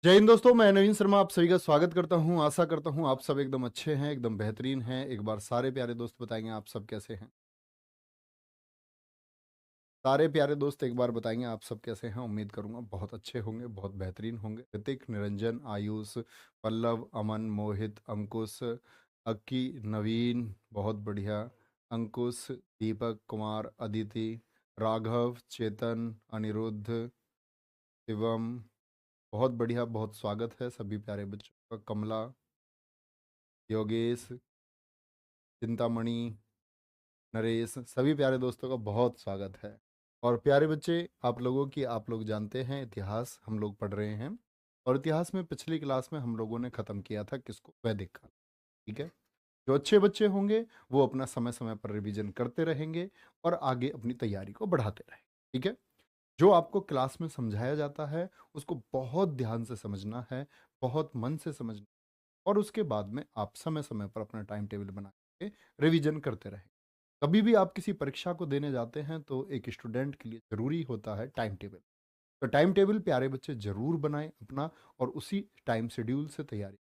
जय हिंद दोस्तों, मैं नवीन शर्मा आप सभी का स्वागत करता हूं। आशा करता हूं आप सब एकदम अच्छे हैं, एकदम बेहतरीन हैं। एक बार सारे प्यारे दोस्त बताएंगे आप सब कैसे हैं। सारे प्यारे दोस्त एक बार बताएंगे आप सब कैसे हैं। उम्मीद करूंगा बहुत अच्छे होंगे, बहुत बेहतरीन होंगे। ऋतिक, निरंजन, आयुष, पल्लव, अमन, मोहित, अंकुश, अक्की, नवीन, बहुत बढ़िया, अंकुश, दीपक कुमार, अदिति, राघव, चेतन, अनिरुद्ध, शिवम, बहुत बढ़िया, बहुत स्वागत है सभी प्यारे बच्चों का। कमला, योगेश, चिंतामणि, नरेश, सभी प्यारे दोस्तों का बहुत स्वागत है। और प्यारे बच्चे, आप लोगों की आप लोग जानते हैं इतिहास हम लोग पढ़ रहे हैं। और इतिहास में पिछली क्लास में हम लोगों ने खत्म किया था किसको? वैदिक काल। ठीक है। जो अच्छे बच्चे होंगे वो अपना समय समय पर रिवीजन करते रहेंगे और आगे अपनी तैयारी को बढ़ाते रहेंगे। ठीक है। जो आपको क्लास में समझाया जाता है उसको बहुत ध्यान से समझना है, बहुत मन से समझना, और उसके बाद में आप समय समय पर अपना टाइम टेबल बना के रिवीजन करते रहें। कभी भी आप किसी परीक्षा को देने जाते हैं तो एक स्टूडेंट के लिए जरूरी होता है टाइम टेबल। तो टाइम टेबल प्यारे बच्चे जरूर बनाएं अपना, और उसी टाइम शेड्यूल से तैयारी।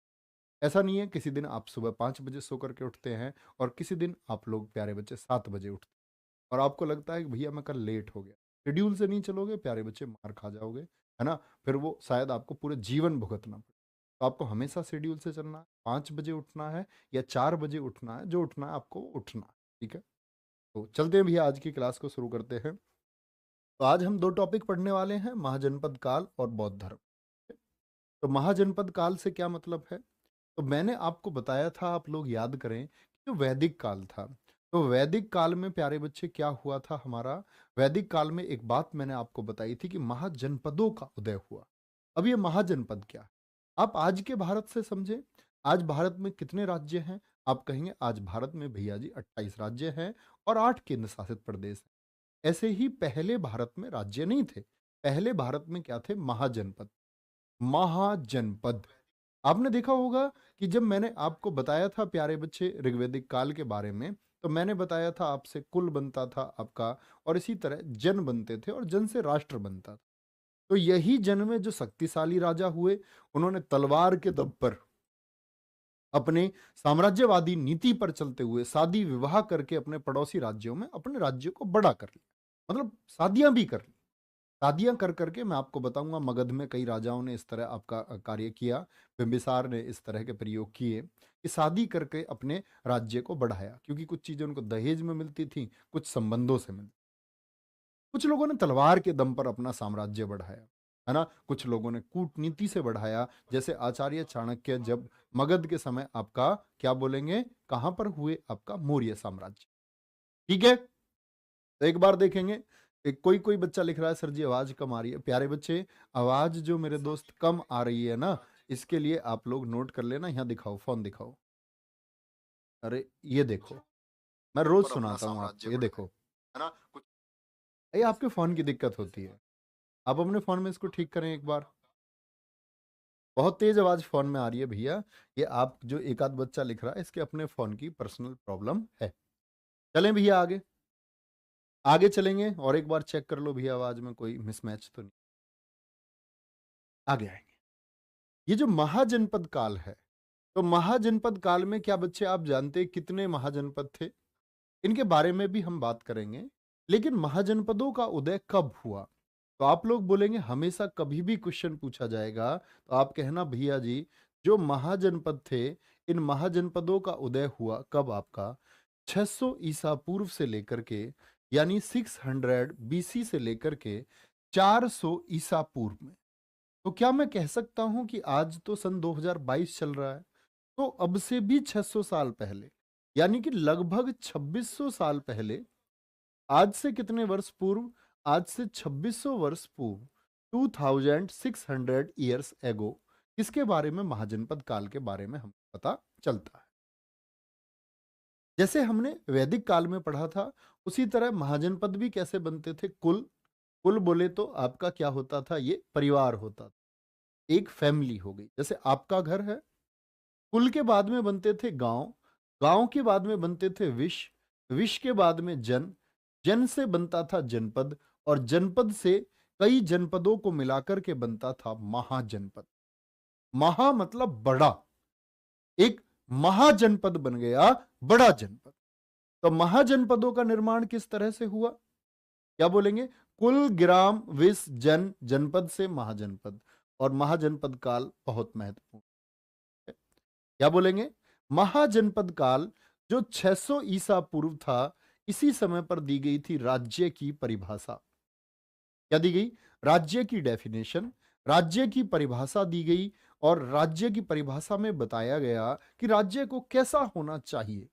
ऐसा नहीं है किसी दिन आप सुबह 5 बजे सो करके उठते हैं और किसी दिन आप लोग प्यारे बच्चे 7 बजे उठते हैं और आपको लगता है कि भैया मैं कल लेट हो गया। शेड्यूल से नहीं चलोगे प्यारे बच्चे, मार खा जाओगे, है ना। फिर वो शायद आपको पूरे जीवन भुगतना पड़े। तो आपको हमेशा शेड्यूल से चलना है। 5 बजे उठना है या 4 बजे उठना है, जो उठना है आपको उठना है। ठीक है। तो चलते हैं भैया, आज की क्लास को शुरू करते हैं। तो आज हम दो टॉपिक पढ़ने वाले हैं, महाजनपद काल और बौद्ध धर्म। तो महाजनपद काल से क्या मतलब है? तो मैंने आपको बताया था, आप लोग याद करें, कि जो वैदिक काल था, तो वैदिक काल में प्यारे बच्चे क्या हुआ था हमारा? वैदिक काल में एक बात मैंने आपको बताई थी कि महाजनपदों का उदय हुआ। अब ये महाजनपद क्या है? आप आज के भारत से समझे। आज भारत में कितने राज्य हैं? आप कहेंगे आज भारत में भैया जी 28 राज्य हैं और 8 केंद्र शासित प्रदेश हैं। ऐसे ही पहले भारत में राज्य नहीं थे। पहले भारत में क्या थे? महाजनपद। महाजनपद। आपने देखा होगा कि जब मैंने आपको बताया था प्यारे बच्चे ऋग्वैदिक काल के बारे में, तो मैंने बताया था आपसे कुल बनता था आपका, और इसी तरह जन बनते थे और जन से राष्ट्र बनता था। तो यही जन में जो शक्तिशाली राजा हुए, उन्होंने तलवार के दम पर अपने साम्राज्यवादी नीति पर चलते हुए शादी विवाह करके अपने पड़ोसी राज्यों में अपने राज्य को बड़ा कर लिया। मतलब शादियां भी कर ली। शादियां कर करके मैं आपको बताऊंगा, मगध में कई राजाओं ने इस तरह आपका कार्य किया। बिंबिसार ने इस तरह के प्रयोग किए कि शादी करके अपने राज्य को बढ़ाया, क्योंकि कुछ चीजें उनको दहेज में मिलती थी, कुछ संबंधों से मिलती। कुछ लोगों ने तलवार के दम पर अपना साम्राज्य बढ़ाया, है ना। कुछ लोगों ने कूटनीति से बढ़ाया, जैसे आचार्य चाणक्य जब मगध के समय आपका क्या बोलेंगे, कहां पर हुए? आपका मौर्य साम्राज्य। ठीक है। तो एक बार देखेंगे। एक कोई कोई बच्चा लिख रहा है सर जी आवाज कम आ रही है। प्यारे बच्चे, आवाज जो मेरे दोस्त कम आ रही है ना, इसके लिए आप लोग नोट कर लेना। यहाँ दिखाओ, फोन दिखाओ। अरे ये देखो, मैं रोज सुनाता हूँ आपको, ये देखो, है ना। कुछ ये आपके फोन की दिक्कत होती है। आप अपने फोन में इसको ठीक करें एक बार। बहुत तेज आवाज फोन में आ रही है भैया। ये आप जो एक आध बच्चा लिख रहा है, इसके अपने फोन की पर्सनल प्रॉब्लम है। चलें भैया आगे। आगे चलेंगे और एक बार चेक कर लो भैया, आवाज में कोई मिसमैच तो नहीं। आगे आएंगे। ये जो महाजनपद काल है, तो महाजनपद काल में क्या बच्चे आप जानते हैं कितने महाजनपद थे? इनके बारे में भी हम बात करेंगे। लेकिन महाजनपदों का उदय कब हुआ? तो आप लोग बोलेंगे हमेशा कभी भी क्वेश्चन पूछा जाएगा तो आप कहना भैया जी, जो महाजनपद थे, इन महाजनपदों का उदय हुआ कब आपका? 600 ईसा पूर्व से लेकर के, यानी 600 बीसी से लेकर के 400 ईसा पूर्व में। तो क्या मैं कह सकता हूं कि आज तो सन 2022 चल रहा है, तो अब से भी 600 साल पहले, यानी कि लगभग 2600 साल पहले, आज से कितने वर्ष पूर्व? आज से 2600 वर्ष पूर्व, 2600 एगो, किसके बारे में? महाजनपद काल के बारे में हमें पता चलता है। जैसे हमने वैदिक काल में पढ़ा था, उसी तरह महाजनपद भी कैसे बनते थे? कुल। कुल बोले तो आपका क्या होता था? ये परिवार होता था, एक फैमिली हो गई। जैसे आपका घर है, कुल के बाद में बनते थे गांव, गांव के बाद में बनते थे विश्व, विश्व के बाद में जन, जन से बनता था जनपद, और जनपद से कई जनपदों को मिलाकर के बनता था महाजनपद। महा मतलब बड़ा, एक महाजनपद बन गया, बड़ा जनपद। तो महाजनपदों का निर्माण किस तरह से हुआ? क्या बोलेंगे? कुल ग्राम विस जन जनपद से महाजनपद, और महाजनपद काल बहुत महत्वपूर्ण है। क्या बोलेंगे? महाजनपद काल जो 600 ईसा पूर्व था, इसी समय पर दी गई थी राज्य की परिभाषा। क्या दी गई? राज्य की डेफिनेशन, राज्य की परिभाषा दी गई, और राज्य की परिभाषा में बताया गया कि राज्य को कैसा होना चाहिए,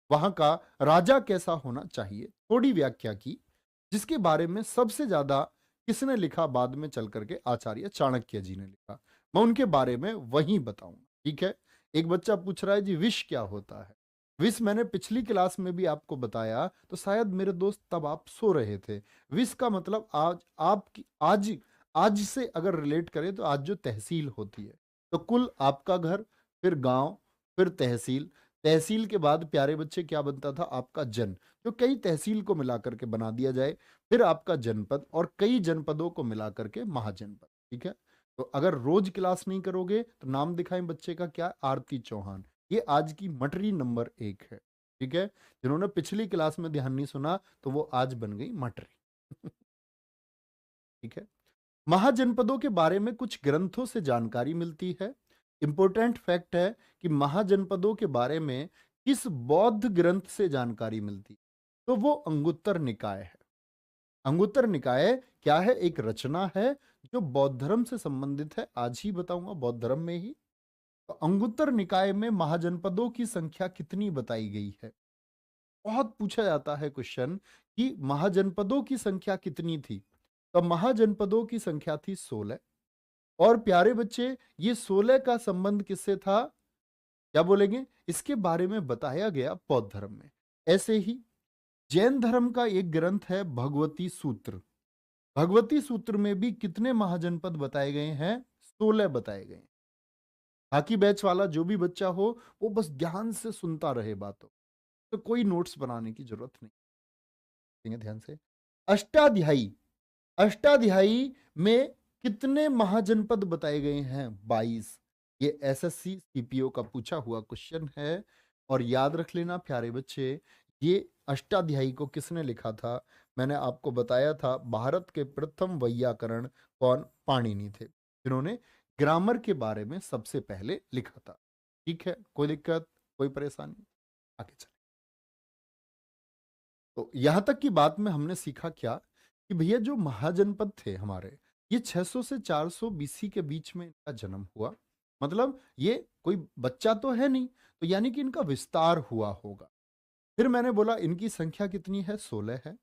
वहां का राजा कैसा होना चाहिए, थोड़ी व्याख्या की, जिसके बारे में सबसे ज्यादा किसने लिखा? बाद में चल करके आचार्य चाणक्य जी ने लिखा। मैं उनके बारे में वही बताऊंगा, ठीक है? एक बच्चा पूछ रहा है जी विष क्या होता है? विष मैंने पिछली क्लास में भी आपको बताया, तो शायद मेरे दोस्त तब आप सो रहे थे। विष का मतलब आज आपकी आज से अगर रिलेट करें तो आज जो तहसील होती है, तो कुल आपका घर, फिर गांव, फिर तहसील, तहसील के बाद प्यारे बच्चे क्या बनता था? आपका जन, जो कई तहसील को मिलाकर के बना दिया जाए, फिर आपका जनपद, और कई जनपदों को मिलाकर के महाजनपद, ठीक है? तो अगर रोज क्लास नहीं करोगे तो नाम दिखाएं बच्चे का क्या? आरती चौहान। ये आज की मटरी नंबर 1 है, ठीक है? जिन्होंने पिछली क्लास में ध्यान नहीं सुना तो वो आज बन गई मटरी। ठीक है? महाजनपदों के बारे में कुछ ग्रंथों से जानकारी मिलती है। इंपॉर्टेंट फैक्ट है कि महाजनपदों के बारे में किस बौद्ध ग्रंथ से जानकारी मिलती, तो वो अंगुत्तर निकाय है। अंगुत्तर निकाय क्या है? एक रचना है जो बौद्ध धर्म से संबंधित है, आज ही बताऊंगा, बौद्ध धर्म में ही। तो अंगुत्तर निकाय में महाजनपदों की संख्या कितनी बताई गई है? बहुत पूछा जाता है क्वेश्चन कि महाजनपदों की संख्या कितनी थी। तो महाजनपदों की संख्या थी 16। और प्यारे बच्चे, ये 16 का संबंध किससे था? क्या बोलेंगे? इसके बारे में बताया गया बौद्ध धर्म में। ऐसे ही जैन धर्म का एक ग्रंथ है भगवती सूत्र। भगवती सूत्र में भी कितने महाजनपद बताए गए हैं? 16 बताए गए हैं। हाकी बैच वाला जो भी बच्चा हो, वो बस ध्यान से सुनता रहे बातों, तो कोई नोट्स बनाने की जरूरत नहीं। ठीक है, ध्यान से। अष्टाध्यायी, अष्टाध्यायी में कितने महाजनपद बताए गए हैं? 22। ये एसएससी सीपीओ का पूछा हुआ क्वेश्चन है, और याद रख लेना प्यारे बच्चे, ये अष्टाध्यायी को किसने लिखा था? मैंने आपको बताया था भारत के प्रथम वैयाकरण कौन? पाणिनि थे, जिन्होंने ग्रामर के बारे में सबसे पहले लिखा था। ठीक है, कोई दिक्कत, कोई परेशानी? आगे चले। तो यहां तक की बात में हमने सीखा क्या कि भैया जो महाजनपद थे हमारे, ये 600 से 400 बीसी के बीच में इनका जन्म हुआ। मतलब ये कोई बच्चा तो है नहीं, तो यानी कि इनका विस्तार हुआ होगा। फिर मैंने बोला इनकी संख्या कितनी है? 16 है।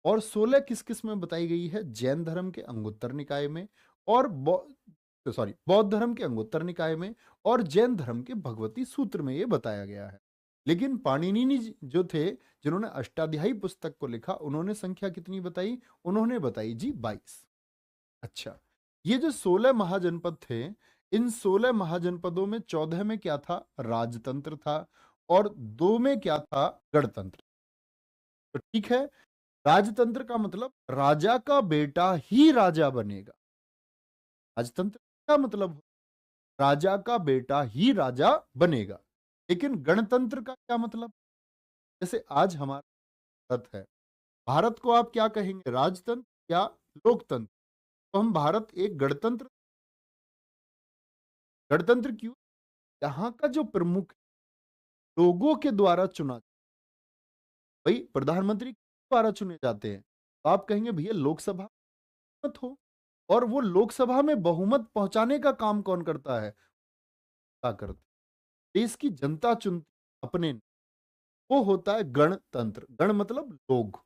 और 16 किस किस में बताई गई है? जैन धर्म के अंगुत्तर निकाय में, और बौद्ध धर्म के अंगुत्तर निकाय में, और जैन धर्म के भगवती सूत्र में ये बताया गया है। लेकिन पाणिनि जो थे, जिन्होंने अष्टाध्यायी पुस्तक को लिखा, उन्होंने संख्या कितनी बताई? उन्होंने बताई जी 22। अच्छा, ये जो 16 महाजनपद थे, इन 16 महाजनपदों में 14 में क्या था? राजतंत्र था, और 2 में क्या था? गणतंत्र। तो ठीक है, राजतंत्र का मतलब राजा का बेटा ही राजा बनेगा। राजतंत्र का मतलब राजा का बेटा ही राजा बनेगा। लेकिन गणतंत्र का क्या मतलब? जैसे आज हमारा भारत है, भारत को आप क्या कहेंगे? राजतंत्र या लोकतंत्र? तो हम भारत एक गणतंत्र, गणतंत्र क्यों? यहाँ का जो प्रमुख लोगों के द्वारा चुना, भाई प्रधानमंत्री किस द्वारा चुने जाते हैं? तो आप कहेंगे भैया लोकसभा मत हो, और वो लोकसभा में बहुमत पहुंचाने का काम कौन करता है? क्या करते? देश की जनता चुनती अपने, वो होता है गणतंत्र। गण मतलब लोग।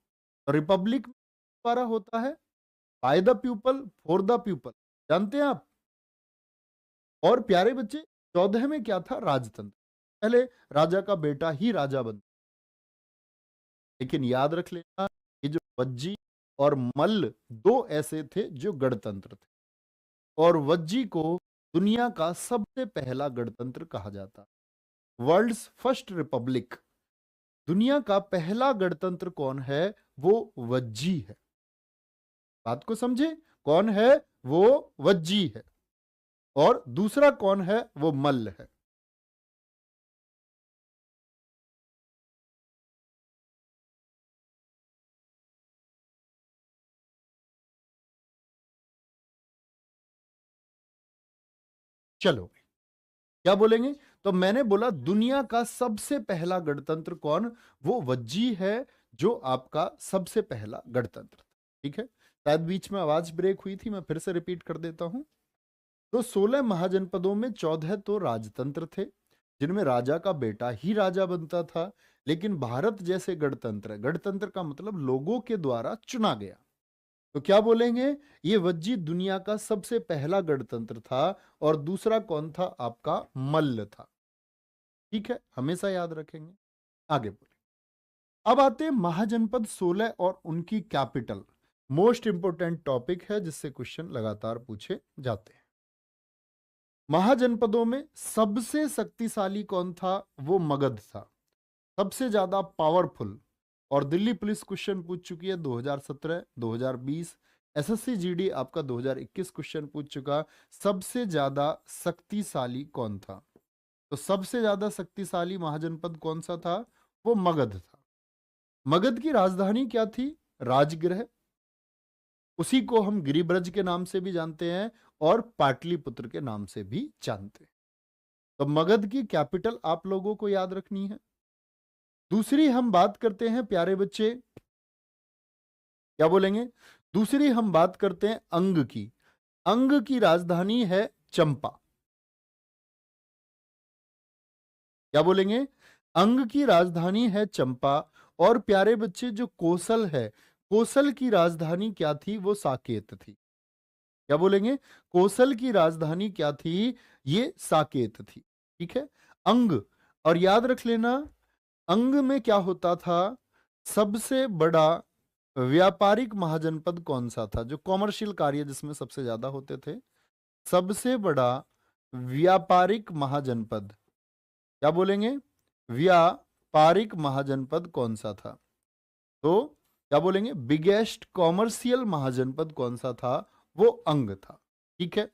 रिपब्लिक द्वारा होता है by the people for the people, जानते हैं आप? और प्यारे बच्चे, 14 में क्या था? राजतंत्र। पहले राजा का बेटा ही राजा बनता। लेकिन याद रख लेना, ये जो वज्जी और मल्ल, दो ऐसे थे जो गणतंत्र थे, और वज्जी को दुनिया का सबसे पहला गणतंत्र कहा जाता। वर्ल्ड्स फर्स्ट रिपब्लिक, दुनिया का पहला गणतंत्र कौन है? वो वज्जी है। बात को समझे? कौन है वो? वज्जी है। और दूसरा कौन है? वो मल्ल है। चलो क्या बोलेंगे? तो मैंने बोला दुनिया का सबसे पहला गणतंत्र कौन? वो वज्जी है, जो आपका सबसे पहला गणतंत्र था। ठीक है, शायद बीच में आवाज ब्रेक हुई थी, मैं फिर से रिपीट कर देता हूं। तो 16 महाजनपदों में 14 तो राजतंत्र थे, जिनमें राजा का बेटा ही राजा बनता था। लेकिन भारत जैसे गणतंत्र, गणतंत्र का मतलब लोगों के द्वारा चुना गया, तो क्या बोलेंगे? ये वज्जी दुनिया का सबसे पहला गणतंत्र था। और दूसरा कौन था? आपका मल्ल था। ठीक है, हमेशा याद रखेंगे। आगे बोले, अब आते हैं महाजनपद 16 और उनकी कैपिटल। मोस्ट इंपोर्टेंट टॉपिक है, जिससे क्वेश्चन लगातार पूछे जाते हैं। महाजनपदों में सबसे शक्तिशाली कौन था? वो मगध था, सबसे ज्यादा पावरफुल। और दिल्ली पुलिस क्वेश्चन पूछ चुकी है 2017, 2020। एसएससी जीडी आपका 2021 क्वेश्चन पूछ चुका, सबसे ज्यादा शक्तिशाली कौन था? तो सबसे ज्यादा शक्तिशाली महाजनपद कौन सा था? वो मगध था। मगध की राजधानी क्या थी? राजगृह। उसी को हम गिरिब्रज के नाम से भी जानते हैं और पाटलिपुत्र के नाम से भी जानते हैं। तो मगध की कैपिटल आप लोगों को याद रखनी है। दूसरी हम बात करते हैं प्यारे बच्चे, क्या बोलेंगे? दूसरी हम बात करते हैं अंग की। अंग की राजधानी है चंपा। क्या बोलेंगे? अंग की राजधानी है चंपा। और प्यारे बच्चे, जो कोसल है, कोसल की राजधानी क्या थी? वो साकेत थी। क्या बोलेंगे? कोसल की राजधानी क्या थी? ये साकेत थी। ठीक है, अंग। और याद रख लेना, अंग में क्या होता था? सबसे बड़ा व्यापारिक महाजनपद कौन सा था, जो कॉमर्शियल कार्य जिसमें सबसे ज्यादा होते थे? सबसे बड़ा व्यापारिक महाजनपद, क्या बोलेंगे? व्यापारिक महाजनपद कौन सा था? तो क्या बोलेंगे? बिगेस्ट कॉमर्शियल महाजनपद कौन सा था? वो अंग था। ठीक है,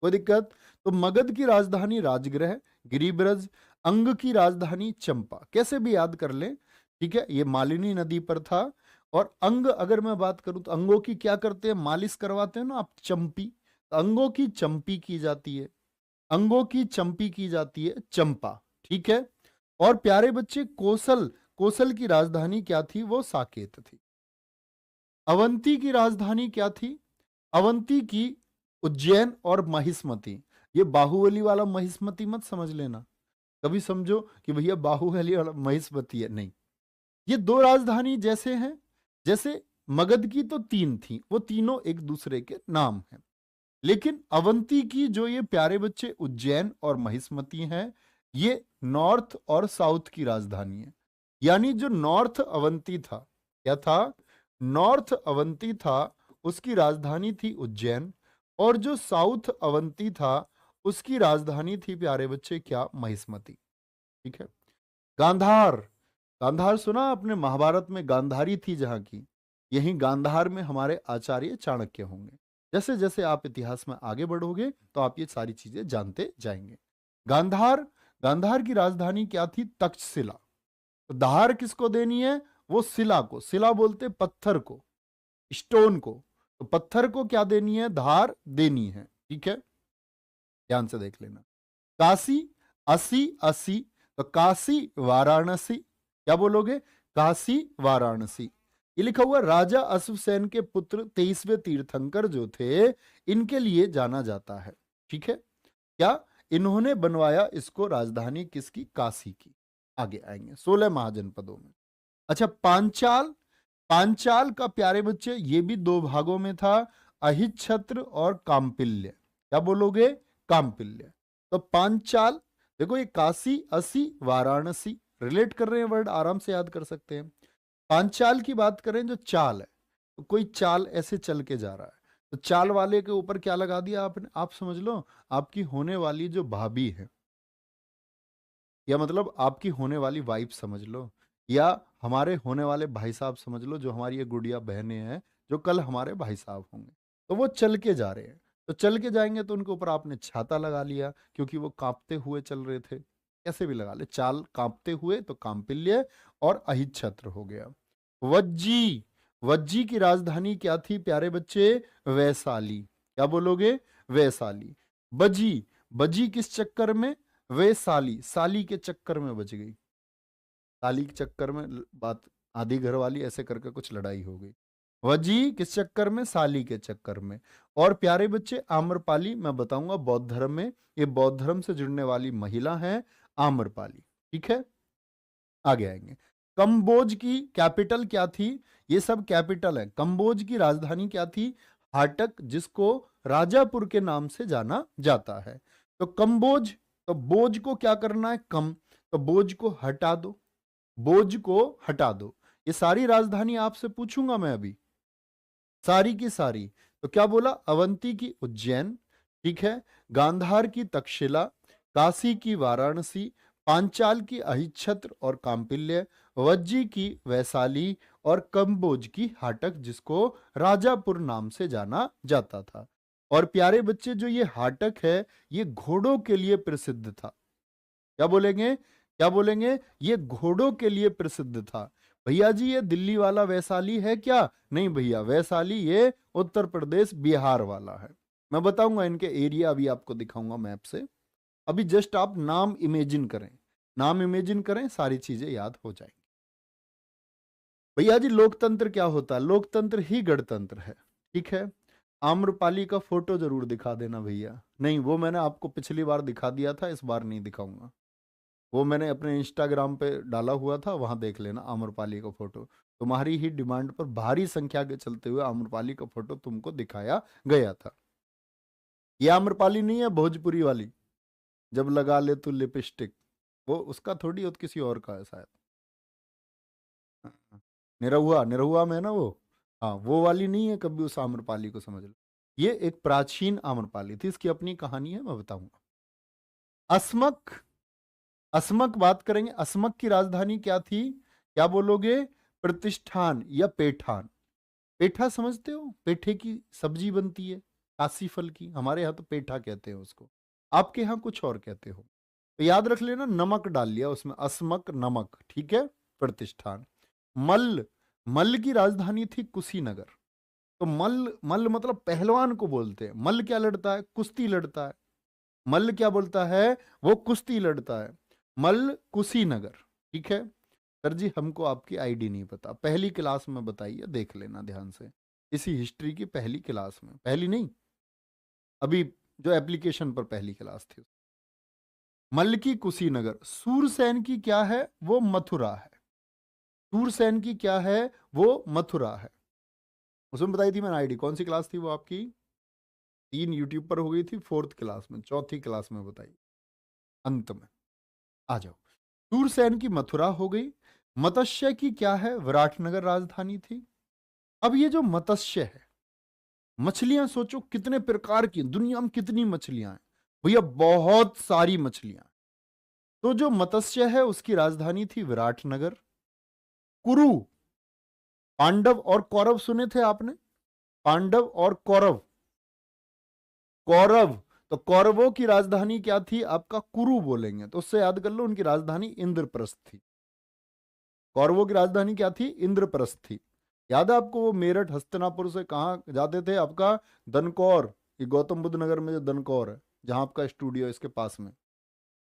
कोई दिक्कत? तो मगध की राजधानी राजगृह, गिरिब्रज। अंग की राजधानी चंपा, कैसे भी याद कर लें। ठीक है, ये मालिनी नदी पर था। और अंग, अगर मैं बात करूं तो अंगों की क्या करते हैं? मालिश करवाते हैं ना आप, चंपी। तो अंगों की चंपी की जाती है, अंगों की चंपी की जाती है चंपा। ठीक है, और प्यारे बच्चे, कोसल, कोसल की राजधानी क्या थी? वो साकेत थी। अवंती की राजधानी क्या थी? अवंती की उज्जैन और महिष्मती। ये बाहुबली वाला महिष्मती मत समझ लेना, कभी समझो कि भैया बाहुबली वाला महिष्मती है, नहीं। ये दो राजधानी जैसे हैं, जैसे मगध की तो तीन थी, वो तीनों एक दूसरे के नाम हैं। लेकिन अवंती की जो ये प्यारे बच्चे उज्जैन और महिष्मती हैं, ये नॉर्थ और साउथ की राजधानी है। यानी जो नॉर्थ अवंती था, क्या था? नॉर्थ अवंती था, उसकी राजधानी थी उज्जैन। और जो साउथ अवंती था, उसकी राजधानी थी प्यारे बच्चे क्या? महिष्मती। ठीक है, गांधार। गांधार सुना आपने? महाभारत में गांधारी थी जहां की, यही गांधार में हमारे आचार्य चाणक्य होंगे। जैसे जैसे आप इतिहास में आगे बढ़ोगे तो आप ये सारी चीजें जानते जाएंगे। गांधार, गांधार की राजधानी क्या थी? तक्षशिला। तो धार किसको देनी है? वो शिला को, शिला बोलते पत्थर को, स्टोन को। तो पत्थर को क्या देनी है? धार देनी है। ठीक है, ध्यान से देख लेना। काशी, असी असी। तो काशी वाराणसी, क्या बोलोगे? काशी वाराणसी। ये लिखा हुआ, राजा अश्वसेन के पुत्र 23वें तीर्थंकर जो थे, इनके लिए जाना जाता है। ठीक है, क्या इन्होंने बनवाया इसको राजधानी किसकी? काशी की। आगे आएंगे 16 महाजनपदों में। अच्छा, पांचाल। पांचाल का प्यारे बच्चे ये भी दो भागों में था, अहिच्छत्र और काम्पिल्य। क्या बोलोगे? काम्पिल्य। तो पांचाल, देखो ये काशी, असी, वाराणसी, रिलेट कर रहे हैं वर्ड, आराम से याद कर सकते हैं। पांचाल की बात करें, जो चाल है, तो कोई चाल ऐसे चल के जा रहा है, तो चाल वाले के ऊपर क्या लगा दिया आपने? आप समझ लो, आपकी होने वाली जो भाभी है, या मतलब आपकी होने वाली वाइफ समझ लो, या हमारे होने वाले भाई साहब समझ लो, जो हमारी ये गुड़िया बहनें हैं, जो कल हमारे भाई साहब होंगे, तो वो चल के जा रहे हैं। तो चल के जाएंगे तो उनके ऊपर आपने छाता लगा लिया क्योंकि वो कांपते हुए चल रहे थे। कैसे भी लगा ले, चाल कांपते हुए तो कांपिल्य और अहिच्छत्र हो गया। वज्जी, वज्जी की राजधानी क्या थी प्यारे बच्चे? वैशाली। क्या बोलोगे? वैशाली। बजी, बजी किस चक्कर में? वैशाली, साली के चक्कर में बच गई। साली के चक्कर में बात, आधी घर वाली ऐसे करके कुछ लड़ाई हो गई। वजी किस चक्कर में? साली के चक्कर में। और प्यारे बच्चे आम्रपाली मैं बताऊंगा बौद्ध धर्म में, ये बौद्ध धर्म से जुड़ने वाली महिला है आम्रपाली। ठीक है, आगे आएंगे। कंबोज की कैपिटल क्या थी? ये सब कैपिटल है। कंबोज की राजधानी क्या थी? हाटक, जिसको राजापुर के नाम से जाना जाता है। तो कंबोज, तो बोझ को क्या करना है? कम, तो बोझ को हटा दो, बोझ को हटा दो। ये सारी राजधानी आपसे पूछूंगा मैं अभी, सारी की सारी। तो क्या बोला? अवंती की उज्जैन, ठीक है, गांधार की तक्षशिला, काशी की वाराणसी, पांचाल की अहिच्छत्र और कांपिल्य, वज्जी की वैशाली और कंबोज की हाटक, जिसको राजापुर नाम से जाना जाता था। और प्यारे बच्चे जो ये हाटक है ये घोड़ों के लिए प्रसिद्ध था। क्या बोलेंगे? क्या बोलेंगे? ये घोड़ों के लिए प्रसिद्ध था। भैया जी ये दिल्ली वाला वैशाली है क्या? नहीं भैया, वैशाली ये उत्तर प्रदेश बिहार वाला है। मैं बताऊंगा इनके एरिया, अभी आपको दिखाऊंगा मैप से। अभी जस्ट आप नाम इमेजिन करें, नाम इमेजिन करें, सारी चीजें याद हो जाएंगी। भैया जी लोकतंत्र क्या होता है? लोकतंत्र ही गणतंत्र है। ठीक है, आम्रपाली का फोटो जरूर दिखा देना भैया। नहीं, वो मैंने आपको पिछली बार दिखा दिया था, इस बार नहीं दिखाऊंगा। वो मैंने अपने इंस्टाग्राम पे डाला हुआ था, वहां देख लेना आम्रपाली का फोटो। तुम्हारी ही डिमांड पर भारी संख्या के चलते हुए आम्रपाली का फोटो तुमको दिखाया गया था। ये आम्रपाली नहीं है भोजपुरी वाली, जब लगा ले तू लिपस्टिक, वो उसका थोड़ी, वो तो किसी और का है शायद। हाँ, निरहुआ, निरहुआ में है ना वो। हाँ, वो वाली नहीं है, कभी उस आम्रपाली को समझ लो। ये एक प्राचीन आम्रपाली थी, इसकी अपनी कहानी है, मैं बताऊंगा। अस्मक, अस्मक बात करेंगे। अस्मक की राजधानी क्या थी? क्या बोलोगे? प्रतिष्ठान या पेठान। पेठा समझते हो? पेठे की सब्जी बनती है, काशी फल की, हमारे यहाँ तो पेठा कहते हैं उसको, आपके यहाँ कुछ और कहते हो। तो याद रख लेना, नमक डाल लिया उसमें, अस्मक नमक, ठीक है। प्रतिष्ठान। मल्ल, मल्ल की राजधानी थी कुशीनगर। तो मल्ल, मल्ल मतलब पहलवान को बोलते हैं। मल्ल क्या लड़ता है? कुश्ती लड़ता है। मल्ल क्या बोलता है? वो कुश्ती लड़ता है। मल्ल कुशीनगर, ठीक है। सर जी हमको आपकी आईडी नहीं पता, पहली क्लास में बताइए, देख लेना ध्यान से, इसी हिस्ट्री की पहली क्लास में, पहली नहीं, अभी जो एप्लीकेशन पर पहली क्लास थी। मल्ल की कुशीनगर। सूरसेन की क्या है? वो मथुरा है। सूरसेन की क्या है? वो मथुरा है। उसमें बताई थी मैंने आईडी, कौन सी क्लास थी वो आपकी? 3 यूट्यूब पर हो गई थी, 4th क्लास में, 4थी क्लास में बताई, अंत में। आ जाओ। सूरसेन की मथुरा हो गई। मत्स्य की क्या है? विराटनगर राजधानी थी। अब ये जो मत्स्य है, मछलियां सोचो कितने प्रकार की दुनिया में, कितनी मछलियां हैं भैया? बहुत सारी मछलियां। तो जो मत्स्य है उसकी राजधानी थी विराटनगर। कुरु, पांडव और कौरव सुने थे आपने? पांडव और कौरव, कौरव, तो कौरवों की राजधानी क्या थी? आपका कुरु बोलेंगे तो उससे याद कर लो, उनकी राजधानी इंद्रप्रस्थ थी। कौरवों की राजधानी क्या थी? इंद्रप्रस्थ थी। याद है आपको वो मेरठ हस्तिनापुर से कहाँ जाते थे? आपका दनकौर, ये गौतम बुद्ध नगर में जो दनकौर है, जहां आपका स्टूडियो है इसके पास में,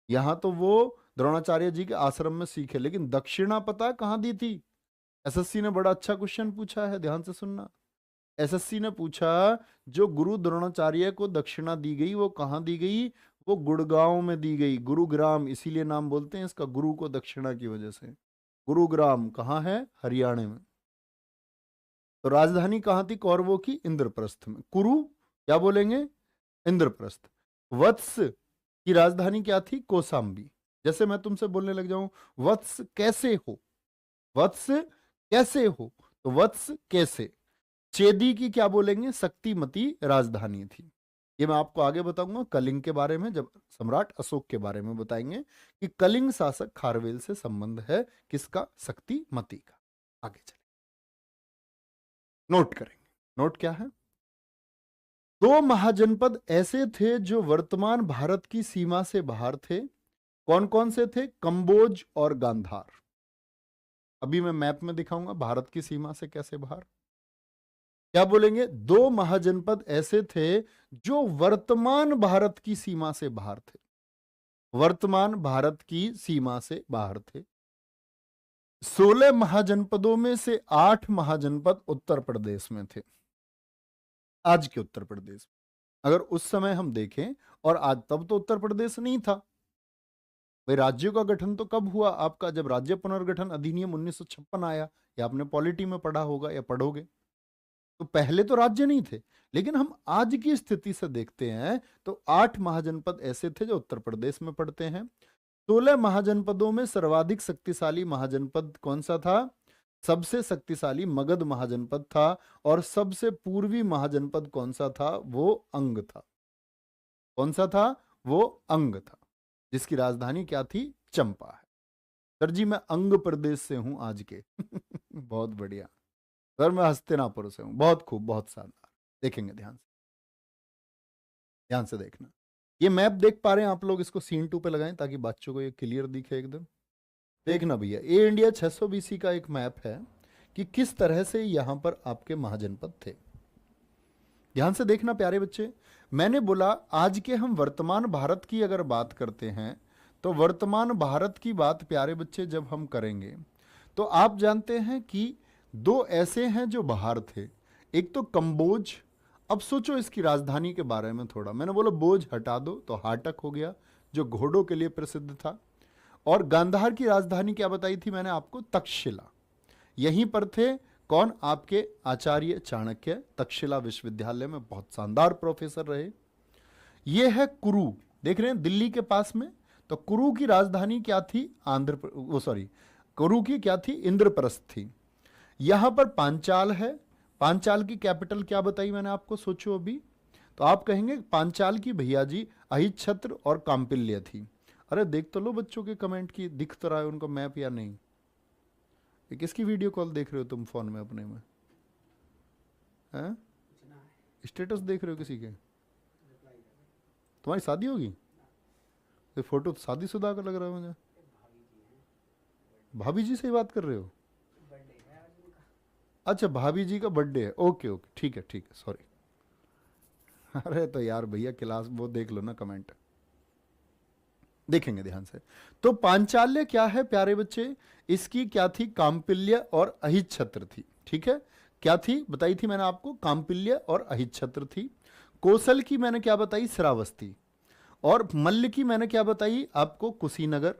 यहां तो वो द्रोणाचार्य जी के आश्रम में सीखे। लेकिन दक्षिणा पता है कहाँ दी थी? एसएससी ने बड़ा अच्छा क्वेश्चन पूछा है, ध्यान से सुनना। एसएससी ने पूछा, जो गुरु द्रोणाचार्य को दक्षिणा दी गई वो कहाँ दी गई? वो गुड़गांव में दी गई, गुरुग्राम, इसीलिए नाम बोलते हैं इसका गुरु को दक्षिणा की वजह से। गुरुग्राम कहाँ है? हरियाणा में। तो राजधानी कहाँ थी कौरवों की? इंद्रप्रस्थ में। कुरु क्या बोलेंगे? इंद्रप्रस्थ। वत्स की राजधानी क्या थी? कौशाम्बी। जैसे मैं तुमसे बोलने लग जाऊं, वत्स कैसे हो, वत्स कैसे हो, तो वत्स कैसे। चेदी की क्या बोलेंगे? शक्तिमती राजधानी थी। ये मैं आपको आगे बताऊंगा कलिंग के बारे में, जब सम्राट अशोक के बारे में बताएंगे कि कलिंग शासक खारवेल से संबंध है किसका? शक्तिमती का। आगे चले, नोट करेंगे। नोट क्या है? दो महाजनपद ऐसे थे जो वर्तमान भारत की सीमा से बाहर थे। कौन कौन से थे? कंबोज और गांधार। अभी मैं मैप में दिखाऊंगा भारत की सीमा से कैसे बाहर। क्या बोलेंगे? दो महाजनपद ऐसे थे जो वर्तमान भारत की सीमा से बाहर थे। वर्तमान भारत की सीमा से बाहर थे। 16 महाजनपदों में से 8 महाजनपद उत्तर प्रदेश में थे। आज के उत्तर प्रदेश में। अगर उस समय हम देखें और आज, तब तो उत्तर प्रदेश नहीं था भाई। राज्यों का गठन तो कब हुआ आपका? जब राज्य पुनर्गठन अधिनियम 1956 आया। या आपने पॉलिटी में पढ़ा होगा या पढ़ोगे। तो पहले तो राज्य नहीं थे। लेकिन हम आज की स्थिति से देखते हैं तो 8 महाजनपद ऐसे थे जो उत्तर प्रदेश में पड़ते हैं। 16 महाजनपदों में सर्वाधिक शक्तिशाली महाजनपद कौन सा था? सबसे शक्तिशाली मगध महाजनपद था। और सबसे पूर्वी महाजनपद कौन सा था? वो अंग था। कौन सा था? वो अंग था, जिसकी राजधानी क्या थी? चंपा है। सर जी, मैं अंग प्रदेश से हूं आज के। बहुत बढ़िया सर, मैं हस्तिनापुर से हूं। बहुत खूब, बहुत शानदार। देखेंगे ध्यान से, ध्यान से देखना। ये मैप देख पा रहे हैं आप लोग? इसको सीन 2 पे लगाएं ताकि बच्चों को ये क्लियर दिखे एकदम। देखना भैया, ये इंडिया 600 बीसी का एक मैप है कि किस तरह से यहां पर आपके महाजनपद थे। ध्यान से देखना प्यारे बच्चे। मैंने बोला आज के हम वर्तमान भारत की अगर बात करते हैं तो वर्तमान भारत की बात प्यारे बच्चे जब हम करेंगे तो आप जानते हैं कि दो ऐसे हैं जो बाहर थे। एक तो कंबोज। अब सोचो इसकी राजधानी के बारे में थोड़ा। मैंने बोला बोझ हटा दो तो हाटक हो गया, जो घोड़ों के लिए प्रसिद्ध था। और गांधार की राजधानी क्या बताई थी मैंने आपको? तक्षशिला। यहीं पर थे कौन? आपके आचार्य चाणक्य। तक्षशिला विश्वविद्यालय में बहुत शानदार प्रोफेसर रहे। ये है कुरु, देख रहे हैं दिल्ली के पास में। तो कुरु की राजधानी क्या थी? कुरु की क्या थी? इंद्रप्रस्थ थी। यहां पर पांचाल है। पांचाल की कैपिटल क्या बताई मैंने आपको? सोचो अभी। तो आप कहेंगे पांचाल की भैया जी अहिच्छत्र और कांपिल्य थी। अरे देख तो लो बच्चों के कमेंट की, दिख तो रहा है उनको मैप या नहीं? ये किसकी वीडियो कॉल देख रहे हो तुम फोन में अपने में? हैं? स्टेटस देख रहे हो किसी के? तुम्हारी शादी होगी? ये फोटो तो शादीशुदा का लग रहा है मुझे। भाभी जी से ही बात कर रहे हो? अच्छा, भाभी जी का बर्थडे है। ओके ओके, ठीक है ठीक है, सॉरी। अरे तो यार भैया क्लास वो देख लो ना कमेंट। देखेंगे ध्यान से। तो पांचाल्य क्या है प्यारे बच्चे? इसकी क्या थी? कांपिल्य और अहिच्छत्र थी। ठीक है, क्या थी बताई थी मैंने आपको? कांपिल्य और अहिच्छत्र थी। कौशल की मैंने क्या बताई? श्रावस्ती। और मल्ल की मैंने क्या बताई आपको? कुशीनगर।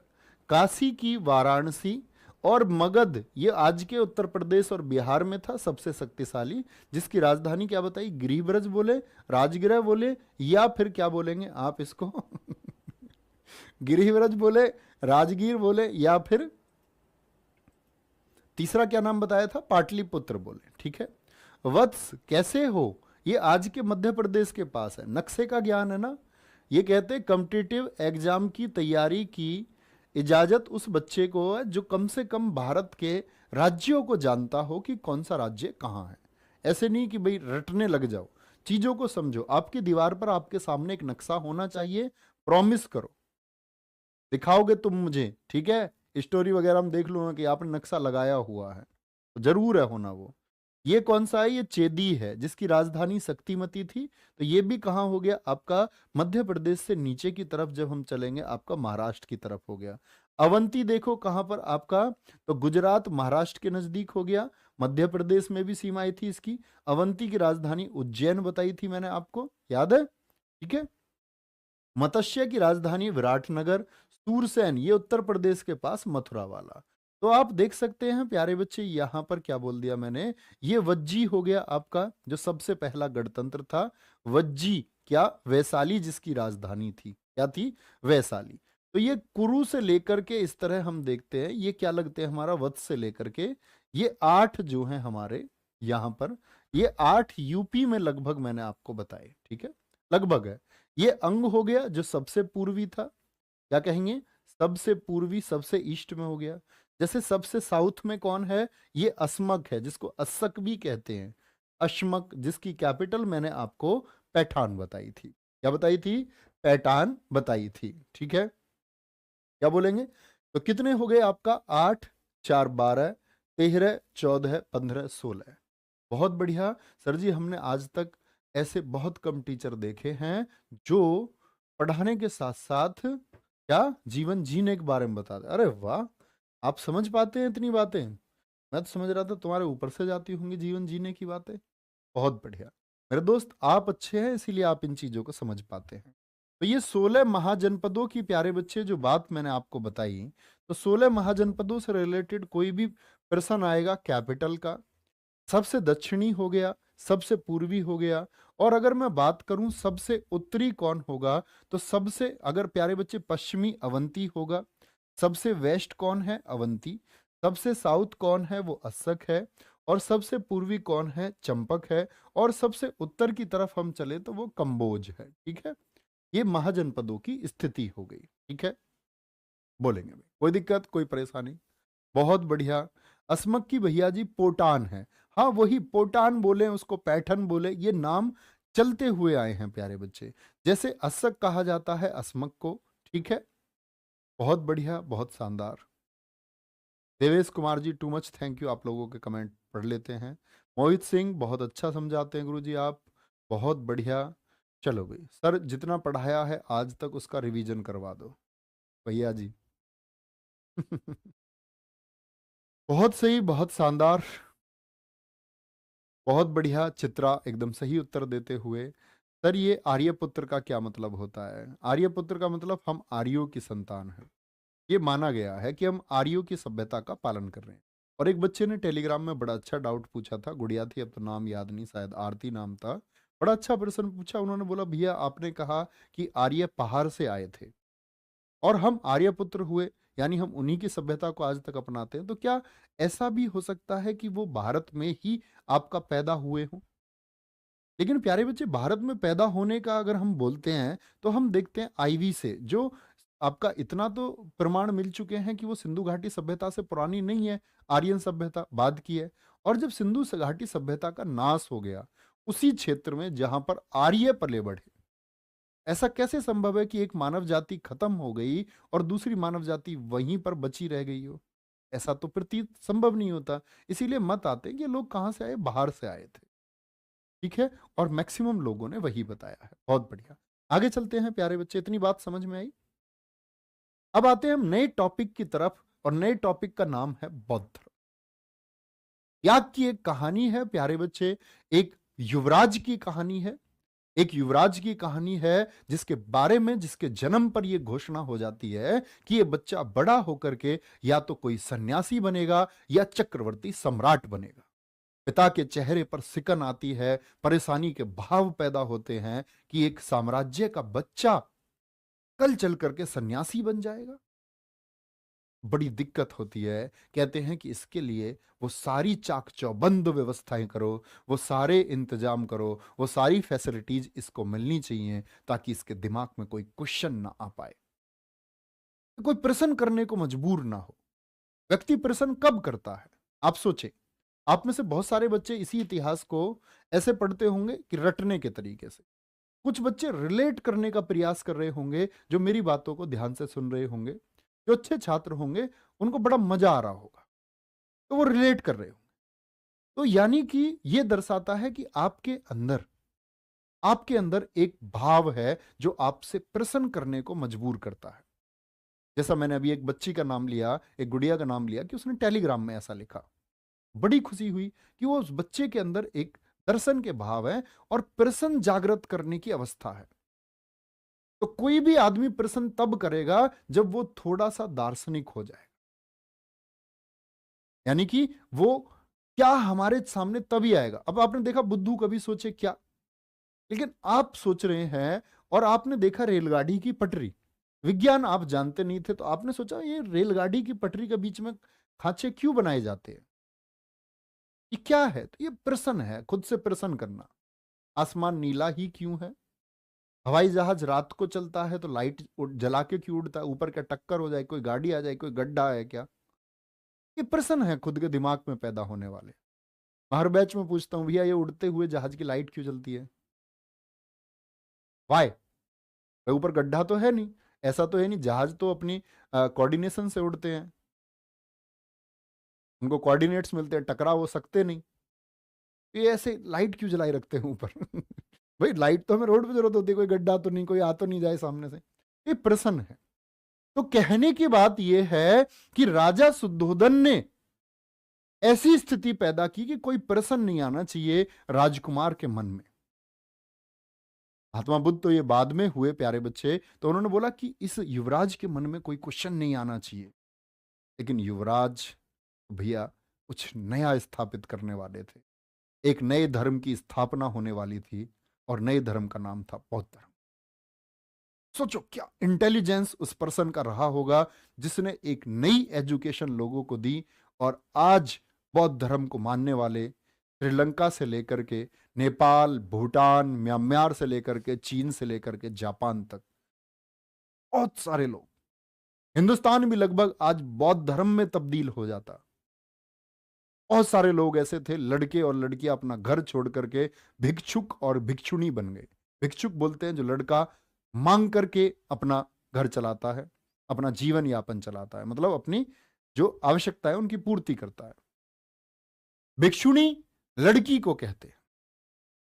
काशी की वाराणसी। और मगध ये आज के उत्तर प्रदेश और बिहार में था, सबसे शक्तिशाली, जिसकी राजधानी क्या बताई? गिरिब्रज बोले, राजगृह बोले, या फिर क्या बोलेंगे आप इसको? गिरिब्रज बोले, राजगीर बोले, या फिर तीसरा क्या नाम बताया था? पाटलिपुत्र बोले। ठीक है। वत्स कैसे हो? ये आज के मध्य प्रदेश के पास है। नक्शे का ज्ञान है ना। ये कहते हैं कॉम्पिटिटिव एग्जाम की तैयारी की इजाजत उस बच्चे को है जो कम से कम भारत के राज्यों को जानता हो कि कौन सा राज्य कहाँ है। ऐसे नहीं कि भाई रटने लग जाओ, चीजों को समझो। आपकी दीवार पर आपके सामने एक नक्शा होना चाहिए। प्रॉमिस करो, दिखाओगे तुम मुझे, ठीक है? स्टोरी वगैरह हम देख लूंगा कि आपने नक्शा लगाया हुआ है, तो जरूर है होना वो। ये कौन सा है? ये चेदी है, जिसकी राजधानी शक्तिमती थी। तो ये भी कहाँ हो गया आपका? मध्य प्रदेश से नीचे की तरफ जब हम चलेंगे आपका महाराष्ट्र की तरफ हो गया। अवंती देखो कहाँ पर आपका? तो गुजरात महाराष्ट्र के नजदीक हो गया। मध्य प्रदेश में भी सीमाएं थी इसकी। अवंती की राजधानी उज्जैन बताई थी मैंने आपको, याद है? ठीक है। मत्स्य की राजधानी विराटनगर। सूरसेन ये उत्तर प्रदेश के पास मथुरा वाला। तो आप देख सकते हैं प्यारे बच्चे, यहां पर क्या बोल दिया मैंने? ये वज्जी हो गया आपका, जो सबसे पहला गणतंत्र था। वज्जी क्या? वैशाली, जिसकी राजधानी थी क्या थी? वैशाली। तो ये कुरु से लेकर के इस तरह हम देखते हैं, ये क्या लगते हैं हमारा? वत्स से लेकर के ये 8 जो हैं हमारे यहां पर, ये 8 यूपी में लगभग मैंने आपको बताए। ठीक है, लगभग है। ये अंग हो गया जो सबसे पूर्वी था। क्या कहेंगे? सबसे पूर्वी, सबसे ईस्ट में हो गया। जैसे सबसे साउथ में कौन है? ये अस्मक है, जिसको अस्सक भी कहते हैं। अश्मक, जिसकी कैपिटल मैंने आपको पैठान बताई थी। क्या बताई थी? पैठान बताई थी। ठीक है, क्या बोलेंगे? तो कितने हो गए आपका? 8, 4, 12, 13, 14, 15, 16। बहुत बढ़िया सर जी, हमने आज तक ऐसे बहुत कम टीचर देखे हैं जो पढ़ाने के साथ साथ क्या जीवन जीने के बारे में बताते। अरे वाह, आप समझ पाते हैं इतनी बातें? मैं तो समझ रहा था तुम्हारे ऊपर से जाती होंगी जीवन जीने की बातें। बहुत बढ़िया मेरे दोस्त, आप अच्छे हैं इसीलिए आप इन चीजों को समझ पाते हैं। तो ये 16 महाजनपदों की प्यारे बच्चे जो बात मैंने आपको बताई, तो 16 महाजनपदों से रिलेटेड कोई भी प्रश्न आएगा कैपिटल का, सबसे दक्षिणी हो गया, सबसे पूर्वी हो गया, और अगर मैं बात करूं सबसे उत्तरी कौन होगा, तो सबसे अगर प्यारे बच्चे पश्चिमी अवंती होगा, सबसे वेस्ट कौन है? अवंती। सबसे साउथ कौन है? वो अस्सक है। और सबसे पूर्वी कौन है? चंपक है। और सबसे उत्तर की तरफ हम चले तो वो कंबोज है। ठीक है, ये महाजनपदों की स्थिति हो गई। ठीक है, बोलेंगे भाई, कोई दिक्कत कोई परेशानी? बहुत बढ़िया। असमक की भैया जी पोटान है। हाँ वही पोटान बोले, उसको पैठन बोले, ये नाम चलते हुए आए हैं प्यारे बच्चे। जैसे असक कहा जाता है असमक को। ठीक है, बहुत बढ़िया, बहुत शानदार। Devesh Kumar ji too much thank you, आप लोगों के कमेंट पढ़ लेते हैं। मोहित सिंह बहुत अच्छा समझाते हैं गुरु जी आप, बहुत बढ़िया। चलो भाई सर, जितना पढ़ाया है आज तक उसका रिवीजन करवा दो भैया जी। बहुत सही, बहुत शानदार, बहुत बढ़िया। चित्रा एकदम सही उत्तर देते हुए। सर ये आर्यपुत्र का क्या मतलब होता है? आर्यपुत्र का मतलब हम आर्यों की संतान हैं। ये माना गया है कि हम आर्यों की सभ्यता का पालन कर रहे हैं। और एक बच्चे ने टेलीग्राम में बड़ा अच्छा डाउट पूछा था, गुड़िया थी, अब तो नाम याद नहीं, शायद आरती नाम था। बड़ा अच्छा प्रश्न पूछा उन्होंने, बोला भैया आपने कहा कि आर्य पहाड़ से आए थे और हम आर्यपुत्र हुए, यानी हम उन्हीं की सभ्यता को आज तक अपनाते हैं, तो क्या ऐसा भी हो सकता है कि वो भारत में ही आपका पैदा हुए हों? लेकिन प्यारे बच्चे, भारत में पैदा होने का अगर हम बोलते हैं तो हम देखते हैं आईवी से, जो आपका इतना तो प्रमाण मिल चुके हैं कि वो सिंधु घाटी सभ्यता से पुरानी नहीं है, आर्यन सभ्यता बाद की है। और जब सिंधु घाटी सभ्यता का नाश हो गया उसी क्षेत्र में जहां पर आर्य पले बढ़े, ऐसा कैसे संभव है कि एक मानव जाति खत्म हो गई और दूसरी मानव जाति वहीं पर बची रह गई हो? ऐसा तो प्रतीत संभव नहीं होता। इसीलिए मत आते कि ये लोग कहां से आए, बाहर से आए थे। ठीक है, और मैक्सिमम लोगों ने वही बताया है। बहुत बढ़िया, आगे चलते हैं प्यारे बच्चे, इतनी बात समझ में आई। अब आते हैं हम नए टॉपिक की तरफ, और नए टॉपिक का नाम है बौद्ध धर्म। याद की एक कहानी है प्यारे बच्चे, एक युवराज की कहानी है। एक युवराज की कहानी है जिसके बारे में, जिसके जन्म पर यह घोषणा हो जाती है कि यह बच्चा बड़ा होकर के या तो कोई सन्यासी बनेगा या चक्रवर्ती सम्राट बनेगा। पिता के चेहरे पर सिकन आती है, परेशानी के भाव पैदा होते हैं कि एक साम्राज्य का बच्चा कल चल करके सन्यासी बन जाएगा। बड़ी दिक्कत होती है। कहते हैं कि इसके लिए वो सारी चाक चौबंद व्यवस्थाएं करो, वो सारे इंतजाम करो, वो सारी फैसिलिटीज इसको मिलनी चाहिए ताकि इसके दिमाग में कोई क्वेश्चन ना आ पाए, कोई प्रश्न करने को मजबूर ना हो। व्यक्ति प्रश्न कब करता है? आप सोचे, आप में से बहुत सारे बच्चे इसी इतिहास को ऐसे पढ़ते होंगे कि रटने के तरीके से। कुछ बच्चे रिलेट करने का प्रयास कर रहे होंगे, जो मेरी बातों को ध्यान से सुन रहे होंगे, जो अच्छे छात्र होंगे, उनको बड़ा मजा आ रहा होगा, तो वो रिलेट कर रहे होंगे। तो यानी कि ये दर्शाता है कि आपके अंदर एक भाव है जो आपसे प्रश्न करने को मजबूर करता है। जैसा मैंने अभी एक बच्ची का नाम लिया, एक गुड़िया का नाम लिया कि उसने टेलीग्राम में ऐसा लिखा। बड़ी खुशी हुई कि वो उस बच्चे के अंदर एक दर्शन के भाव है और प्रश्न जागृत करने की अवस्था है। तो कोई भी आदमी प्रश्न तब करेगा जब वो थोड़ा सा दार्शनिक हो जाए, यानी कि वो क्या हमारे सामने तभी आएगा। अब आपने देखा बुद्धू कभी सोचे क्या, लेकिन आप सोच रहे हैं। और आपने देखा रेलगाड़ी की पटरी, विज्ञान आप जानते नहीं थे तो आपने सोचा ये रेलगाड़ी की पटरी के बीच में खांचे क्यों बनाए जाते हैं, ये क्या है? तो ये प्रश्न है, खुद से प्रश्न करना। आसमान नीला ही क्यों है? हवाई जहाज रात को चलता है तो लाइट जला के क्यों उड़ता है? ऊपर क्या टक्कर हो जाए, कोई गाड़ी आ जाए, कोई गड्ढा है क्या? ये प्रश्न है खुद के दिमाग में पैदा होने वाले। हर बैच में पूछता हूँ भैया ये उड़ते हुए जहाज की लाइट क्यों जलती है? वाई? ऊपर गड्ढा तो है नहीं, ऐसा तो है नहीं, जहाज तो अपनी कोऑर्डिनेशन से उड़ते हैं, उनको कोऑर्डिनेट्स मिलते हैं, टकरा वो सकते नहीं। ये ऐसे लाइट क्यों जलाई रखते हैं ऊपर? भाई लाइट तो हमें रोड पे जरूरत होती है, कोई गड्ढा तो नहीं, कोई आ तो नहीं जाए सामने से। ये प्रश्न है। तो कहने की बात यह है कि राजा शुद्धोधन ने ऐसी स्थिति पैदा की कि कोई प्रश्न नहीं आना चाहिए राजकुमार के मन में। महात्मा बुद्ध तो ये बाद में हुए प्यारे बच्चे, तो उन्होंने बोला कि इस युवराज के मन में कोई क्वेश्चन नहीं आना चाहिए। लेकिन युवराज भैया कुछ नया स्थापित करने वाले थे, एक नए धर्म की स्थापना होने वाली थी, और नए धर्म का नाम था बौद्ध धर्म। सोचो क्या इंटेलिजेंस उस पर्सन का रहा होगा जिसने एक नई एजुकेशन लोगों को दी, और आज बौद्ध धर्म को मानने वाले श्रीलंका से लेकर के नेपाल, भूटान, म्यांमार से लेकर के चीन से लेकर के जापान तक बहुत सारे लोग, हिंदुस्तान भी लगभग आज बौद्ध धर्म में तब्दील हो जाता। बहुत सारे लोग ऐसे थे, लड़के और लड़कियां अपना घर छोड़ करके भिक्षुक और भिक्षुणी बन गए। भिक्षुक बोलते हैं जो लड़का मांग करके अपना घर चलाता है, अपना जीवन यापन चलाता है, मतलब अपनी जो आवश्यकता है उनकी पूर्ति करता है। भिक्षुणी लड़की को कहते हैं।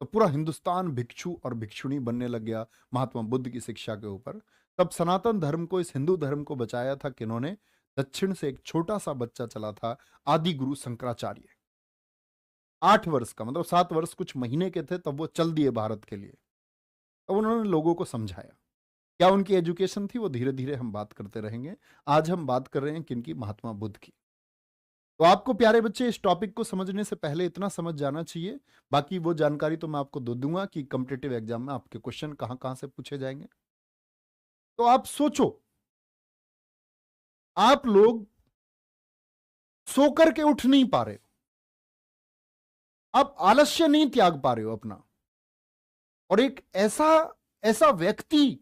तो पूरा हिंदुस्तान भिक्षु और भिक्षुणी बनने लग गया महात्मा बुद्ध की शिक्षा के ऊपर। तब सनातन धर्म को, इस हिंदू धर्म को बचाया था किन्होंने? दक्षिण से एक छोटा सा बच्चा चला था, आदि गुरु शंकराचार्य। 8 वर्ष का, मतलब 7 वर्ष कुछ महीने के थे तब वो चल दिए भारत के लिए। तब उन्होंने लोगों को समझाया। क्या उनकी एजुकेशन थी? वो धीरे धीरे हम बात करते रहेंगे। आज हम बात कर रहे हैं किनकी? महात्मा बुद्ध की। तो आपको प्यारे बच्चे इस टॉपिक को समझने से पहले इतना समझ जाना चाहिए, बाकी वो जानकारी तो मैं आपको दे दूंगा कि कॉम्पिटिटिव एग्जाम में आपके क्वेश्चन कहां कहां से पूछे जाएंगे। तो आप सोचो, आप लोग सो करके उठ नहीं पा रहे हो, आप आलस्य नहीं त्याग पा रहे हो अपना, और एक ऐसा ऐसा व्यक्ति,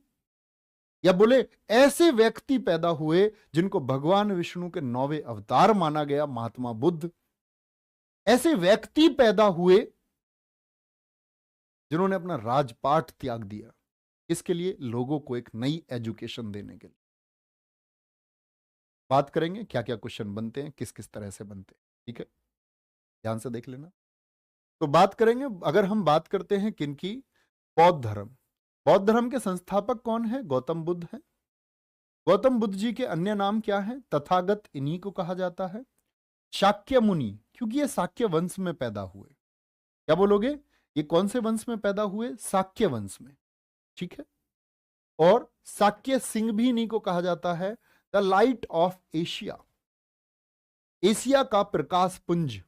या बोले ऐसे व्यक्ति पैदा हुए जिनको भगवान विष्णु के 9वें अवतार माना गया, महात्मा बुद्ध। ऐसे व्यक्ति पैदा हुए जिन्होंने अपना राजपाट त्याग दिया, इसके लिए लोगों को एक नई एजुकेशन देने के लिए। बात करेंगे क्या क्या क्वेश्चन बनते हैं, किस किस तरह से बनते हैं, ठीक है, ध्यान से देख लेना। तो बात करेंगे, अगर हम बात करते हैं किनकी? बौद्ध धर्म। बौद्ध धर्म के संस्थापक कौन है? गौतम बुद्ध है। गौतम बुद्ध जी के अन्य नाम क्या है? तथागत, इन्हीं को कहा जाता है। शाक्य मुनि, क्योंकि ये शाक्य वंश में पैदा हुए। क्या बोलोगे? ये कौन से वंश में पैदा हुए? शाक्य वंश में, ठीक है। और शाक्य सिंह भी इन्हीं को कहा जाता है। The light of Asia, Asia का प्रकाश पुंज।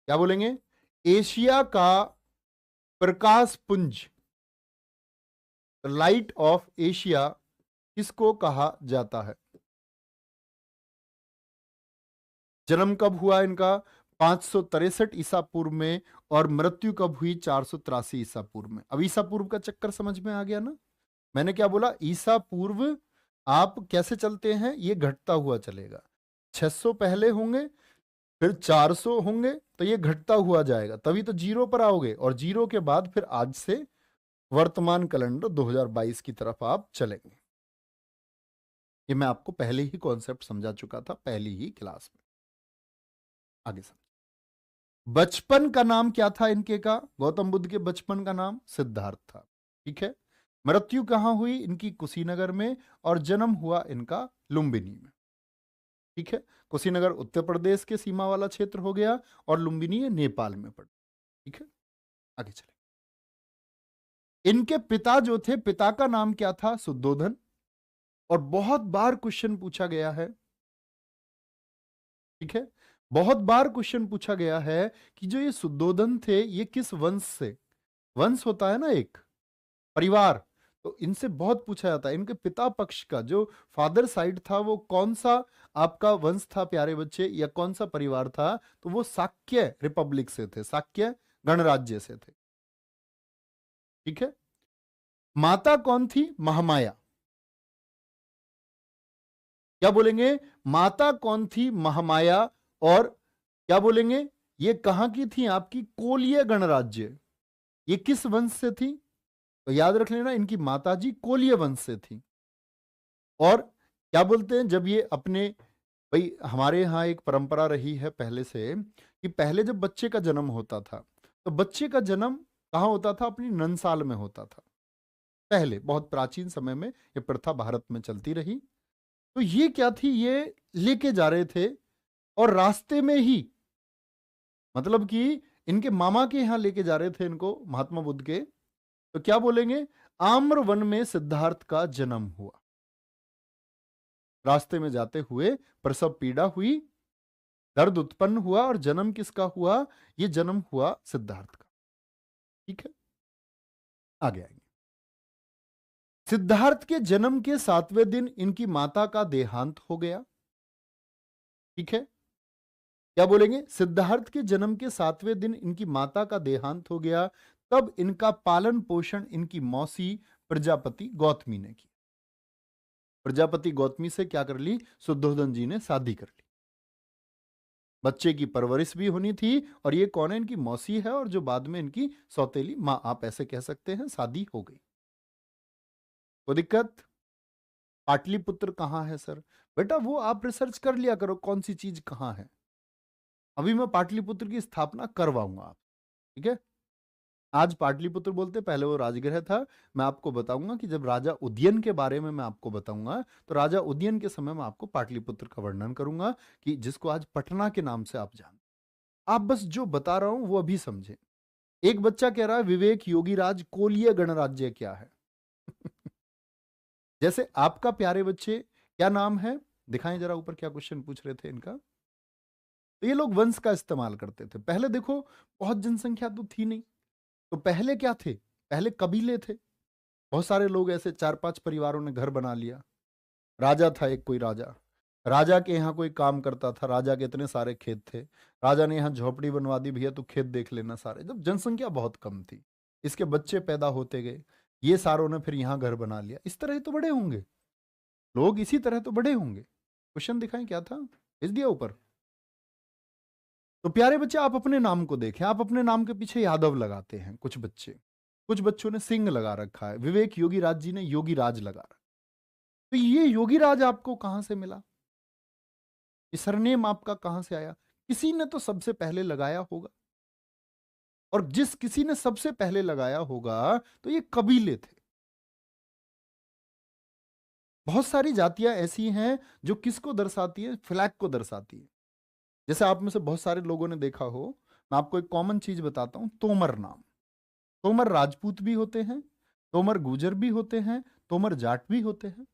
क्या बोलेंगे? एशिया का प्रकाश पुंज, लाइट ऑफ एशिया किसको कहा जाता है? जन्म कब हुआ इनका? 563 ईसा पूर्व में, और मृत्यु कब हुई? 483 ईसा पूर्व में। अब ईसा पूर्व का चक्कर समझ में आ गया ना? मैंने क्या बोला? ईसा पूर्व आप कैसे चलते हैं? ये घटता हुआ चलेगा। 600 पहले होंगे, फिर 400 होंगे, तो ये घटता हुआ जाएगा, तभी तो जीरो पर आओगे, और जीरो के बाद फिर आज से वर्तमान कैलेंडर 2022 की तरफ आप चलेंगे। ये मैं आपको पहले ही कॉन्सेप्ट समझा चुका था, पहली ही क्लास में। आगे समझ। बचपन का नाम क्या था इनके का? गौतम बुद्ध के बचपन का नाम सिद्धार्थ था, ठीक है। मृत्यु कहां हुई इनकी? कुशीनगर में, और जन्म हुआ इनका लुम्बिनी में, ठीक है। कुशीनगर उत्तर प्रदेश के सीमा वाला क्षेत्र हो गया, और लुम्बिनी नेपाल में पड़, ठीक है। आगे चले। इनके पिता जो थे, पिता का नाम क्या था? शुद्धोधन। और बहुत बार क्वेश्चन पूछा गया है, ठीक है, बहुत बार क्वेश्चन पूछा गया है कि जो ये शुद्धोधन थे, ये किस वंश से? वंश होता है ना एक परिवार, तो इनसे बहुत पूछा जाता है। इनके पिता पक्ष का जो फादर साइड था, वो कौन सा आपका वंश था प्यारे बच्चे, या कौन सा परिवार था? तो वो शाक्य रिपब्लिक से थे, शाक्य गणराज्य से थे, ठीक है। माता कौन थी? महामाया। क्या बोलेंगे? माता कौन थी? महामाया। और क्या बोलेंगे? ये कहां की थी? आपकी कोलीय गणराज्य। ये किस वंश से थी? तो याद रख लेना, इनकी माताजी कोलिय वंश से थी। और क्या बोलते हैं, जब ये अपने, भाई हमारे यहाँ एक परंपरा रही है पहले से कि पहले जब बच्चे का जन्म होता था तो बच्चे का जन्म कहाँ होता था? अपनी नंसाल में होता था। पहले बहुत प्राचीन समय में ये प्रथा भारत में चलती रही। तो ये क्या थी, ये लेके जा रहे थे और रास्ते में ही, मतलब कि इनके मामा के यहाँ लेके जा रहे थे इनको, महात्मा बुद्ध के। तो क्या बोलेंगे? आम्र वन में सिद्धार्थ का जन्म हुआ। रास्ते में जाते हुए प्रसव पीड़ा हुई, दर्द उत्पन्न हुआ, और जन्म किसका हुआ? ये जन्म हुआ सिद्धार्थ का। ठीक है, आगे आएंगे। सिद्धार्थ के जन्म के 7वें दिन इनकी माता का देहांत हो गया। ठीक है, क्या बोलेंगे? सिद्धार्थ के जन्म के 7वें दिन इनकी माता का देहांत हो गया। तब इनका पालन पोषण इनकी मौसी प्रजापति गौतमी ने किया। प्रजापति गौतमी से क्या कर ली? शुद्धोधन जी ने शादी कर ली। बच्चे की परवरिश भी होनी थी, और ये कौन है? इनकी मौसी है, और जो बाद में इनकी सौतेली मां, आप ऐसे कह सकते हैं। शादी हो गई, कोई दिक्कत? पाटलिपुत्र कहाँ है सर? बेटा वो आप रिसर्च कर लिया करो, कौन सी चीज कहाँ है। अभी मैं पाटलिपुत्र की स्थापना करवाऊंगा आप, ठीक है? आज पाटलिपुत्र बोलते, पहले वो राजगृह था। मैं आपको बताऊंगा कि जब राजा उदयन के बारे में मैं आपको बताऊंगा, तो राजा उदयन के समय में आपको पाटलिपुत्र का वर्णन करूंगा, कि जिसको आज पटना के नाम से आप जानते। आप बस जो बता रहा हूं वो अभी समझे। एक बच्चा कह रहा है विवेक योगीराज कोलीय गणराज्य क्या है? जैसे आपका प्यारे बच्चे क्या नाम है? दिखाएं जरा ऊपर, क्या क्वेश्चन पूछ रहे थे इनका। तो ये लोग वंश का इस्तेमाल करते थे। पहले देखो, बहुत जनसंख्या तो थी नहीं, तो पहले क्या थे? पहले कबीले थे। बहुत सारे लोग ऐसे 4-5 परिवारों ने घर बना लिया। राजा था एक, कोई राजा, राजा के यहाँ कोई काम करता था, राजा के इतने सारे खेत थे, राजा ने यहाँ झोपड़ी बनवा दी, भैया तू खेत देख लेना सारे। जब जनसंख्या बहुत कम थी, इसके बच्चे पैदा होते गए, ये सारों ने फिर यहाँ घर बना लिया। इस तरह ही तो बड़े होंगे लोग, इसी तरह तो बड़े होंगे। क्वेश्चन दिखाएं क्या था, इस दिया ऊपर। तो प्यारे बच्चे, आप अपने नाम को देखें। आप अपने नाम के पीछे यादव लगाते हैं कुछ बच्चे, कुछ बच्चों ने सिंह लगा रखा है। विवेक योगी राज जी ने योगी राज लगा रखा। तो ये योगी राज आपको कहां से मिला? ये सरनेम आपका कहां से आया? किसी ने तो सबसे पहले लगाया होगा, और जिस किसी ने सबसे पहले लगाया होगा तो ये कबीले थे। बहुत सारी जातियां ऐसी हैं जो किसको दर्शाती है? फ्लैग को दर्शाती है। जैसे आप में से बहुत सारे लोगों ने देखा हो, मैं आपको एक कॉमन चीज बताता हूं, तोमर नाम। तोमर राजपूत भी होते हैं, तोमर गुजर भी होते हैं, तोमर जाट भी होते हैं,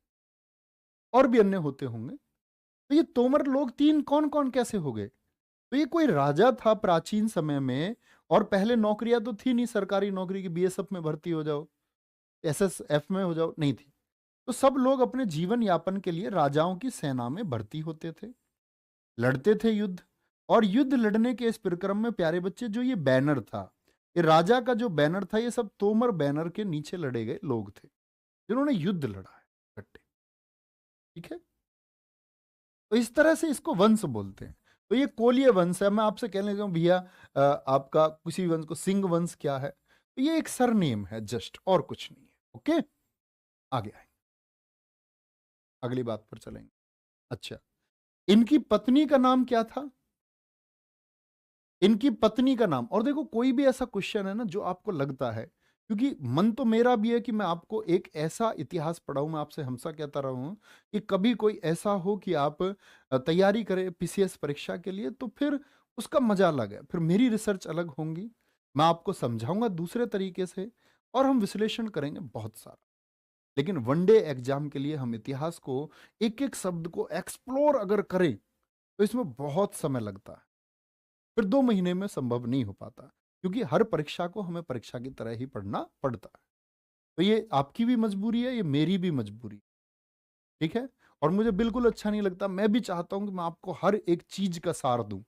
और भी अन्य होते होंगे। तो ये तोमर लोग तीन कौन कौन कैसे हो गए? तो ये कोई राजा था प्राचीन समय में, और पहले नौकरियां तो थी नहीं, सरकारी नौकरी की बीएसएफ में भर्ती हो जाओ, एसएसएफ में हो जाओ, नहीं थी। तो सब लोग अपने जीवन यापन के लिए राजाओं की सेना में भर्ती होते थे, लड़ते थे युद्ध। और युद्ध लड़ने के इस परिक्रम में प्यारे बच्चे, जो ये बैनर था, ये राजा का जो बैनर था, ये सब तोमर बैनर के नीचे लड़े गए लोग थे, जिन्होंने युद्ध लड़ा है इकट्ठे। ठीक है, तो इस तरह से इसको वंश बोलते हैं। तो ये कोलीय वंश है। मैं आपसे कहने लगा हूं भैया, आपका किसी वंश को सिंह वंश क्या है? तो ये एक सरनेम है जस्ट, और कुछ नहीं है। ओके, आगे आए, अगली बात पर चलेंगे। अच्छा, इनकी पत्नी का नाम क्या था? इनकी पत्नी का नाम। और देखो, कोई भी ऐसा क्वेश्चन है ना जो आपको लगता है, क्योंकि मन तो मेरा भी है कि मैं आपको एक ऐसा इतिहास पढ़ाऊं। मैं आपसे हमेशा कहता रहा हूं कि कभी कोई ऐसा हो कि आप तैयारी करें पीसीएस परीक्षा के लिए, तो फिर उसका मजा अलग है, फिर मेरी रिसर्च अलग होंगी, मैं आपको समझाऊंगा दूसरे तरीके से, और हम विश्लेषण करेंगे बहुत सारा। लेकिन वनडे एग्जाम के लिए हम इतिहास को, एक एक शब्द को एक्सप्लोर अगर करें, तो इसमें बहुत समय लगता है, फिर 2 महीने में संभव नहीं हो पाता, क्योंकि हर परीक्षा को हमें परीक्षा की तरह ही पढ़ना पड़ता है। तो ये आपकी भी मजबूरी है, ये मेरी भी मजबूरी, ठीक है? और मुझे बिल्कुल अच्छा नहीं लगता। मैं भी चाहता हूं कि मैं आपको हर एक चीज का सार दूं।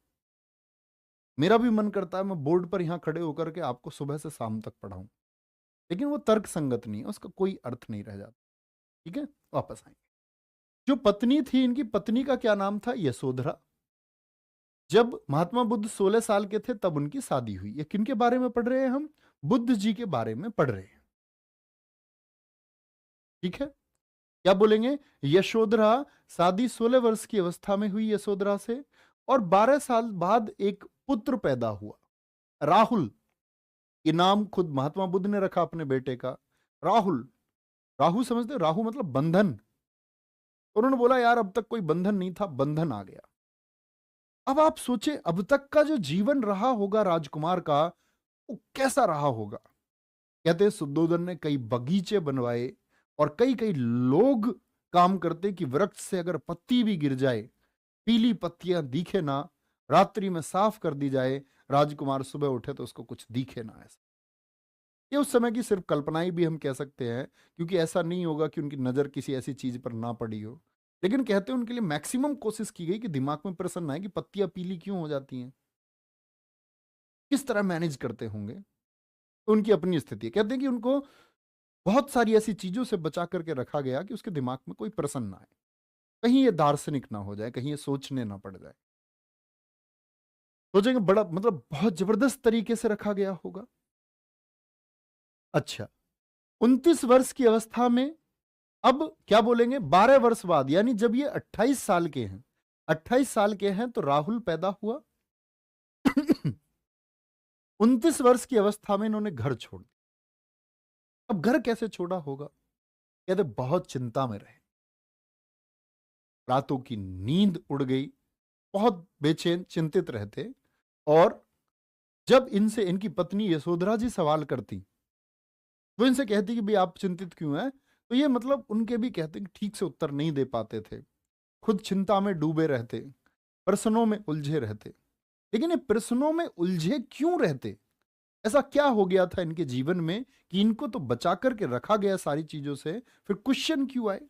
मेरा भी मन करता है मैं बोर्ड पर यहां खड़े होकर के आपको सुबह से शाम तक पढ़ाऊं, लेकिन वो तर्क संगत नहीं है, उसका कोई अर्थ नहीं रह जाता। ठीक है, वापस आएंगे। जो पत्नी थी, इनकी पत्नी का क्या नाम था? यशोधरा। जब महात्मा बुद्ध 16 साल के थे तब उनकी शादी हुई। ये किनके बारे में पढ़ रहे हैं हम? बुद्ध जी के बारे में पढ़ रहे हैं। ठीक है, क्या बोलेंगे? यशोधरा शादी 16 वर्ष की अवस्था में हुई यशोधरा से, और 12 साल बाद एक पुत्र पैदा हुआ, राहुल। ये नाम खुद महात्मा बुद्ध ने रखा अपने बेटे का, राहुल। राहु समझते हो? राहु मतलब बंधन। उन्होंने बोला यार अब तक कोई बंधन नहीं था, बंधन आ गया। अब आप सोचे अब तक का जो जीवन रहा होगा राजकुमार का, वो कैसा रहा होगा। कहते हैं शुद्धोधन ने कई बगीचे बनवाए, और कई कई लोग काम करते कि वृक्ष से अगर पत्ती भी गिर जाए, पीली पत्तियां दिखे ना, रात्रि में साफ कर दी जाए, राजकुमार सुबह उठे तो उसको कुछ दिखे ना। ऐसा ये उस समय की सिर्फ कल्पनाएं भी हम कह सकते हैं, क्योंकि ऐसा नहीं होगा कि उनकी नजर किसी ऐसी चीज पर ना पड़ी हो। लेकिन कहते हैं उनके लिए मैक्सिमम कोशिश की गई कि दिमाग में प्रश्न आए कि पत्तियां पीली क्यों हो जाती हैं, किस तरह मैनेज करते होंगे। तो उनकी अपनी स्थिति है। कहते हैं कि उनको बहुत सारी ऐसी चीजों से बचा करके रखा गया कि उसके दिमाग में कोई प्रश्न ना आए, कहीं ये दार्शनिक ना हो जाए, कहीं ये सोचने ना पड़ जाए। सोचेंगे बड़ा मतलब बहुत जबरदस्त तरीके से रखा गया होगा। अच्छा, 29 वर्ष की अवस्था में, अब क्या बोलेंगे, 12 वर्ष बाद, यानी जब ये 28 साल के हैं, 28 साल के हैं तो राहुल पैदा हुआ। 29 वर्ष की अवस्था में इन्होंने घर छोड़ दिया। अब घर कैसे छोड़ा होगा? कहते बहुत चिंता में रहे, रातों की नींद उड़ गई, बहुत बेचैन चिंतित रहते। और जब इनसे इनकी पत्नी यशोधरा जी सवाल करती, वो इनसे कहती कि भाई आप चिंतित क्यों हैं, तो ये मतलब उनके भी कहते कि ठीक से उत्तर नहीं दे पाते थे, खुद चिंता में डूबे रहते, प्रश्नों में उलझे रहते। लेकिन ये प्रश्नों में उलझे क्यों रहते? ऐसा क्या हो गया था इनके जीवन में कि इनको तो बचा करके रखा गया सारी चीजों से, फिर क्वेश्चन क्यों आए?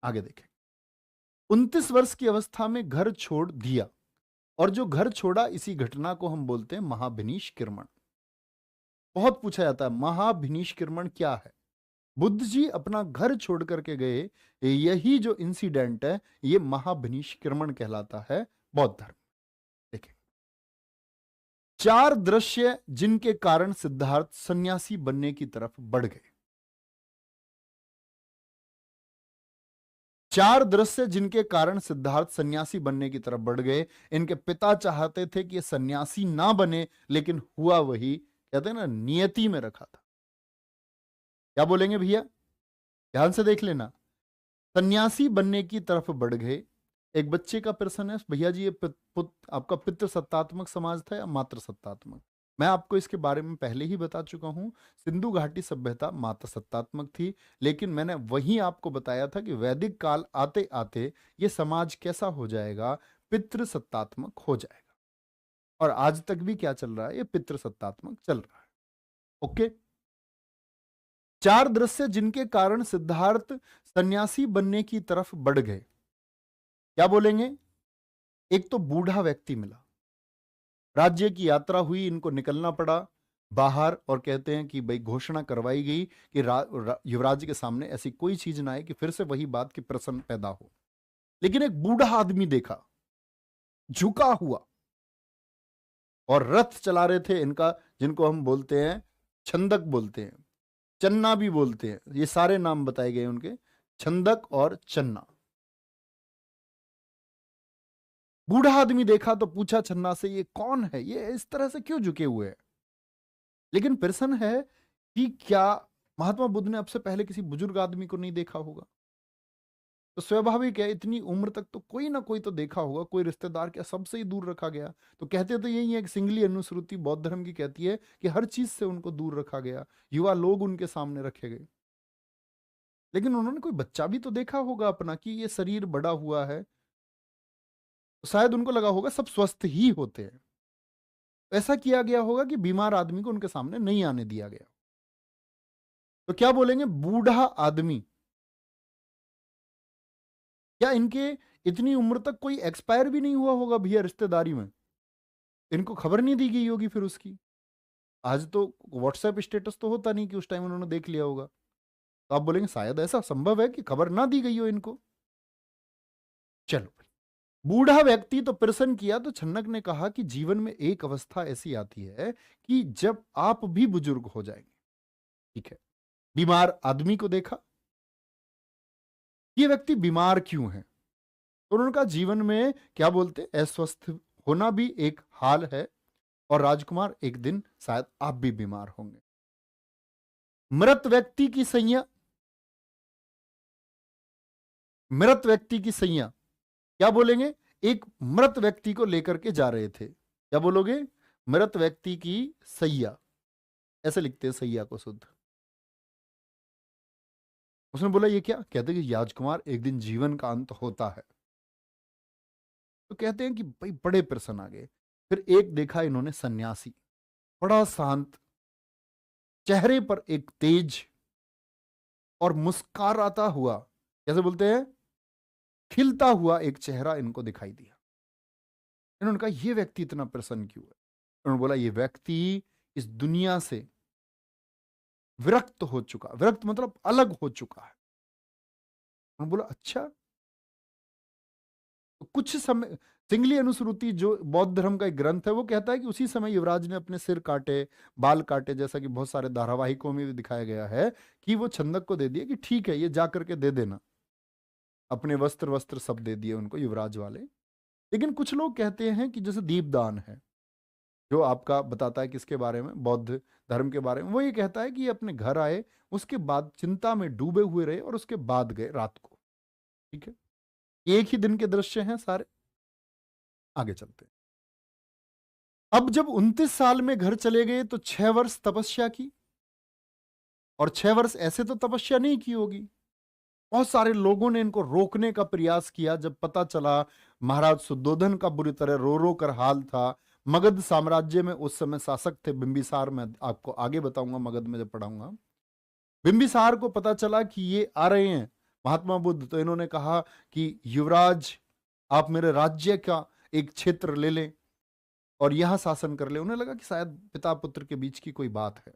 आगे देखें। 29 वर्ष की अवस्था में घर छोड़ दिया, और जो घर छोड़ा इसी घटना को हम बोलते हैं महाभिनिष्क्रमण। बहुत पूछा जाता है महाभिनिष्क्रमण क्या है। बुद्ध जी अपना घर छोड़ करके गए, यही जो इंसिडेंट है ये महाभिनिष्क्रमण कहलाता है बौद्ध धर्म। देखिए, 4 दृश्य जिनके कारण सिद्धार्थ सन्यासी बनने की तरफ बढ़ गए। 4 दृश्य जिनके कारण सिद्धार्थ सन्यासी बनने की तरफ बढ़ गए। इनके पिता चाहते थे कि ये सन्यासी ना बने, लेकिन हुआ वही, कहते हैं ना नियति में रखा था। क्या बोलेंगे भैया, ध्यान से देख लेना। सन्यासी बनने की तरफ बढ़ गए। एक बच्चे का प्रश्न है, भैया जी ये आपका पितृ सत्तात्मक समाज था या मातृ सत्तात्मक? मैं आपको इसके बारे में पहले ही बता चुका हूं, सिंधु घाटी सभ्यता मातृ सत्तात्मक थी। लेकिन मैंने वहीं आपको बताया था कि वैदिक काल आते आते ये समाज कैसा हो जाएगा, पितृ सत्तात्मक हो जाएगा। और आज तक भी क्या चल रहा है, ये पितृ सत्तात्मक चल रहा है। ओके, 4 दृश्य जिनके कारण सिद्धार्थ सन्यासी बनने की तरफ बढ़ गए। क्या बोलेंगे? एक तो बूढ़ा व्यक्ति मिला, राज्य की यात्रा हुई, इनको निकलना पड़ा बाहर, और कहते हैं कि भाई घोषणा करवाई गई कि युवराज के सामने ऐसी कोई चीज ना आए कि फिर से वही बात की प्रश्न पैदा हो। लेकिन एक बूढ़ा आदमी देखा, झुका हुआ, और रथ चला रहे थे इनका, जिनको हम बोलते हैं छंदक बोलते हैं, चन्ना भी बोलते हैं, ये सारे नाम बताए गए उनके, छंदक और चन्ना। बूढ़ा आदमी देखा तो पूछा छन्ना से, ये कौन है, ये इस तरह से क्यों झुके हुए हैं? लेकिन प्रश्न है कि क्या महात्मा बुद्ध ने अब से पहले किसी बुजुर्ग आदमी को नहीं देखा होगा? तो स्वाभाविक है, इतनी उम्र तक तो कोई ना कोई तो देखा होगा, कोई रिश्तेदार, क्या सबसे ही दूर रखा गया? तो कहते तो यही है कि सिंगली अनुश्रुति बौद्ध धर्म की कहती है कि हर चीज से उनको दूर रखा गया, युवा लोग उनके सामने रखे गए। लेकिन उन्होंने कोई बच्चा भी तो देखा होगा अपना, कि ये शरीर बड़ा हुआ है, तो शायद उनको लगा होगा सब स्वस्थ ही होते हैं। ऐसा किया गया होगा कि बीमार आदमी को उनके सामने नहीं आने दिया गया। तो क्या बोलेंगे, बूढ़ा आदमी, क्या इनके इतनी उम्र तक कोई एक्सपायर भी नहीं हुआ होगा भैया रिश्तेदारी में? इनको खबर नहीं दी गई होगी फिर उसकी। आज तो व्हाट्सएप स्टेटस तो होता नहीं कि उस टाइम उन्होंने देख लिया होगा। तो आप बोलेंगे शायद ऐसा संभव है कि खबर ना दी गई हो इनको। चलो भाई, बूढ़ा व्यक्ति तो प्रश्न किया, तो छन्नक ने कहा कि जीवन में एक अवस्था ऐसी आती है कि जब आप भी बुजुर्ग हो जाएंगे। ठीक है, बीमार आदमी को देखा, ये व्यक्ति बीमार क्यों है? तो उन्होंने कहा जीवन में क्या बोलते हैं, अस्वस्थ होना भी एक हाल है, और राजकुमार एक दिन शायद आप भी बीमार होंगे। मृत व्यक्ति की सैया, मृत व्यक्ति की सैया क्या बोलेंगे? एक मृत व्यक्ति को लेकर के जा रहे थे, क्या बोलोगे? मृत व्यक्ति की सैया, ऐसे लिखते हैं सैया को शुद्ध। उसने बोला ये क्या? कहते कि राजकुमार एक दिन जीवन का अंत होता है। तो कहते हैं कि भाई बड़े प्रसन्न आ गए। फिर एक देखा इन्होंने सन्यासी, बड़ा शांत, चेहरे पर एक तेज और मुस्कुराता हुआ, कैसे बोलते हैं, खिलता हुआ एक चेहरा इनको दिखाई दिया। इन्होंने कहा ये व्यक्ति इतना प्रसन्न क्यों है? उन्होंने बोला ये व्यक्ति इस दुनिया से विरक्त हो चुका, विरक्त मतलब अलग हो चुका है। उन्होंने बोला अच्छा। तो कुछ समय, सिंगली अनुश्रुति जो बौद्ध धर्म का एक ग्रंथ है, वो कहता है कि उसी समय युवराज ने अपने सिर काटे, बाल काटे, जैसा कि बहुत सारे धारावाहिकों में भी दिखाया गया है कि वो छंदक को दे दिया कि ठीक है ये जा करके दे देना, अपने वस्त्र वस्त्र सब दे दिए उनको युवराज वाले। लेकिन कुछ लोग कहते हैं कि जैसे दीपदान है, जो आपका बताता है किसके बारे में, बौद्ध धर्म के बारे में, वो ये कहता है कि ये अपने घर आए, उसके बाद चिंता में डूबे हुए रहे और उसके बाद गए रात को। ठीक है, एक ही दिन के दृश्य हैं सारे। आगे चलते हैं। अब जब 29 साल में घर चले गए तो 6 वर्ष तपस्या की, और 6 वर्ष ऐसे तो तपस्या नहीं की होगी, बहुत सारे लोगों ने इनको रोकने का प्रयास किया। जब पता चला, महाराज सुद्धोधन का बुरी तरह रो रो कर हाल था। मगध साम्राज्य में उस समय शासक थे बिंबिसार, मैं आपको आगे बताऊंगा मगध में जब पढ़ाऊंगा। बिंबिसार को पता चला कि ये आ रहे हैं महात्मा बुद्ध, तो इन्होंने कहा कि युवराज आप मेरे राज्य का एक क्षेत्र ले लें और यहां शासन कर ले। उन्हें लगा कि शायद पिता पुत्र के बीच की कोई बात है।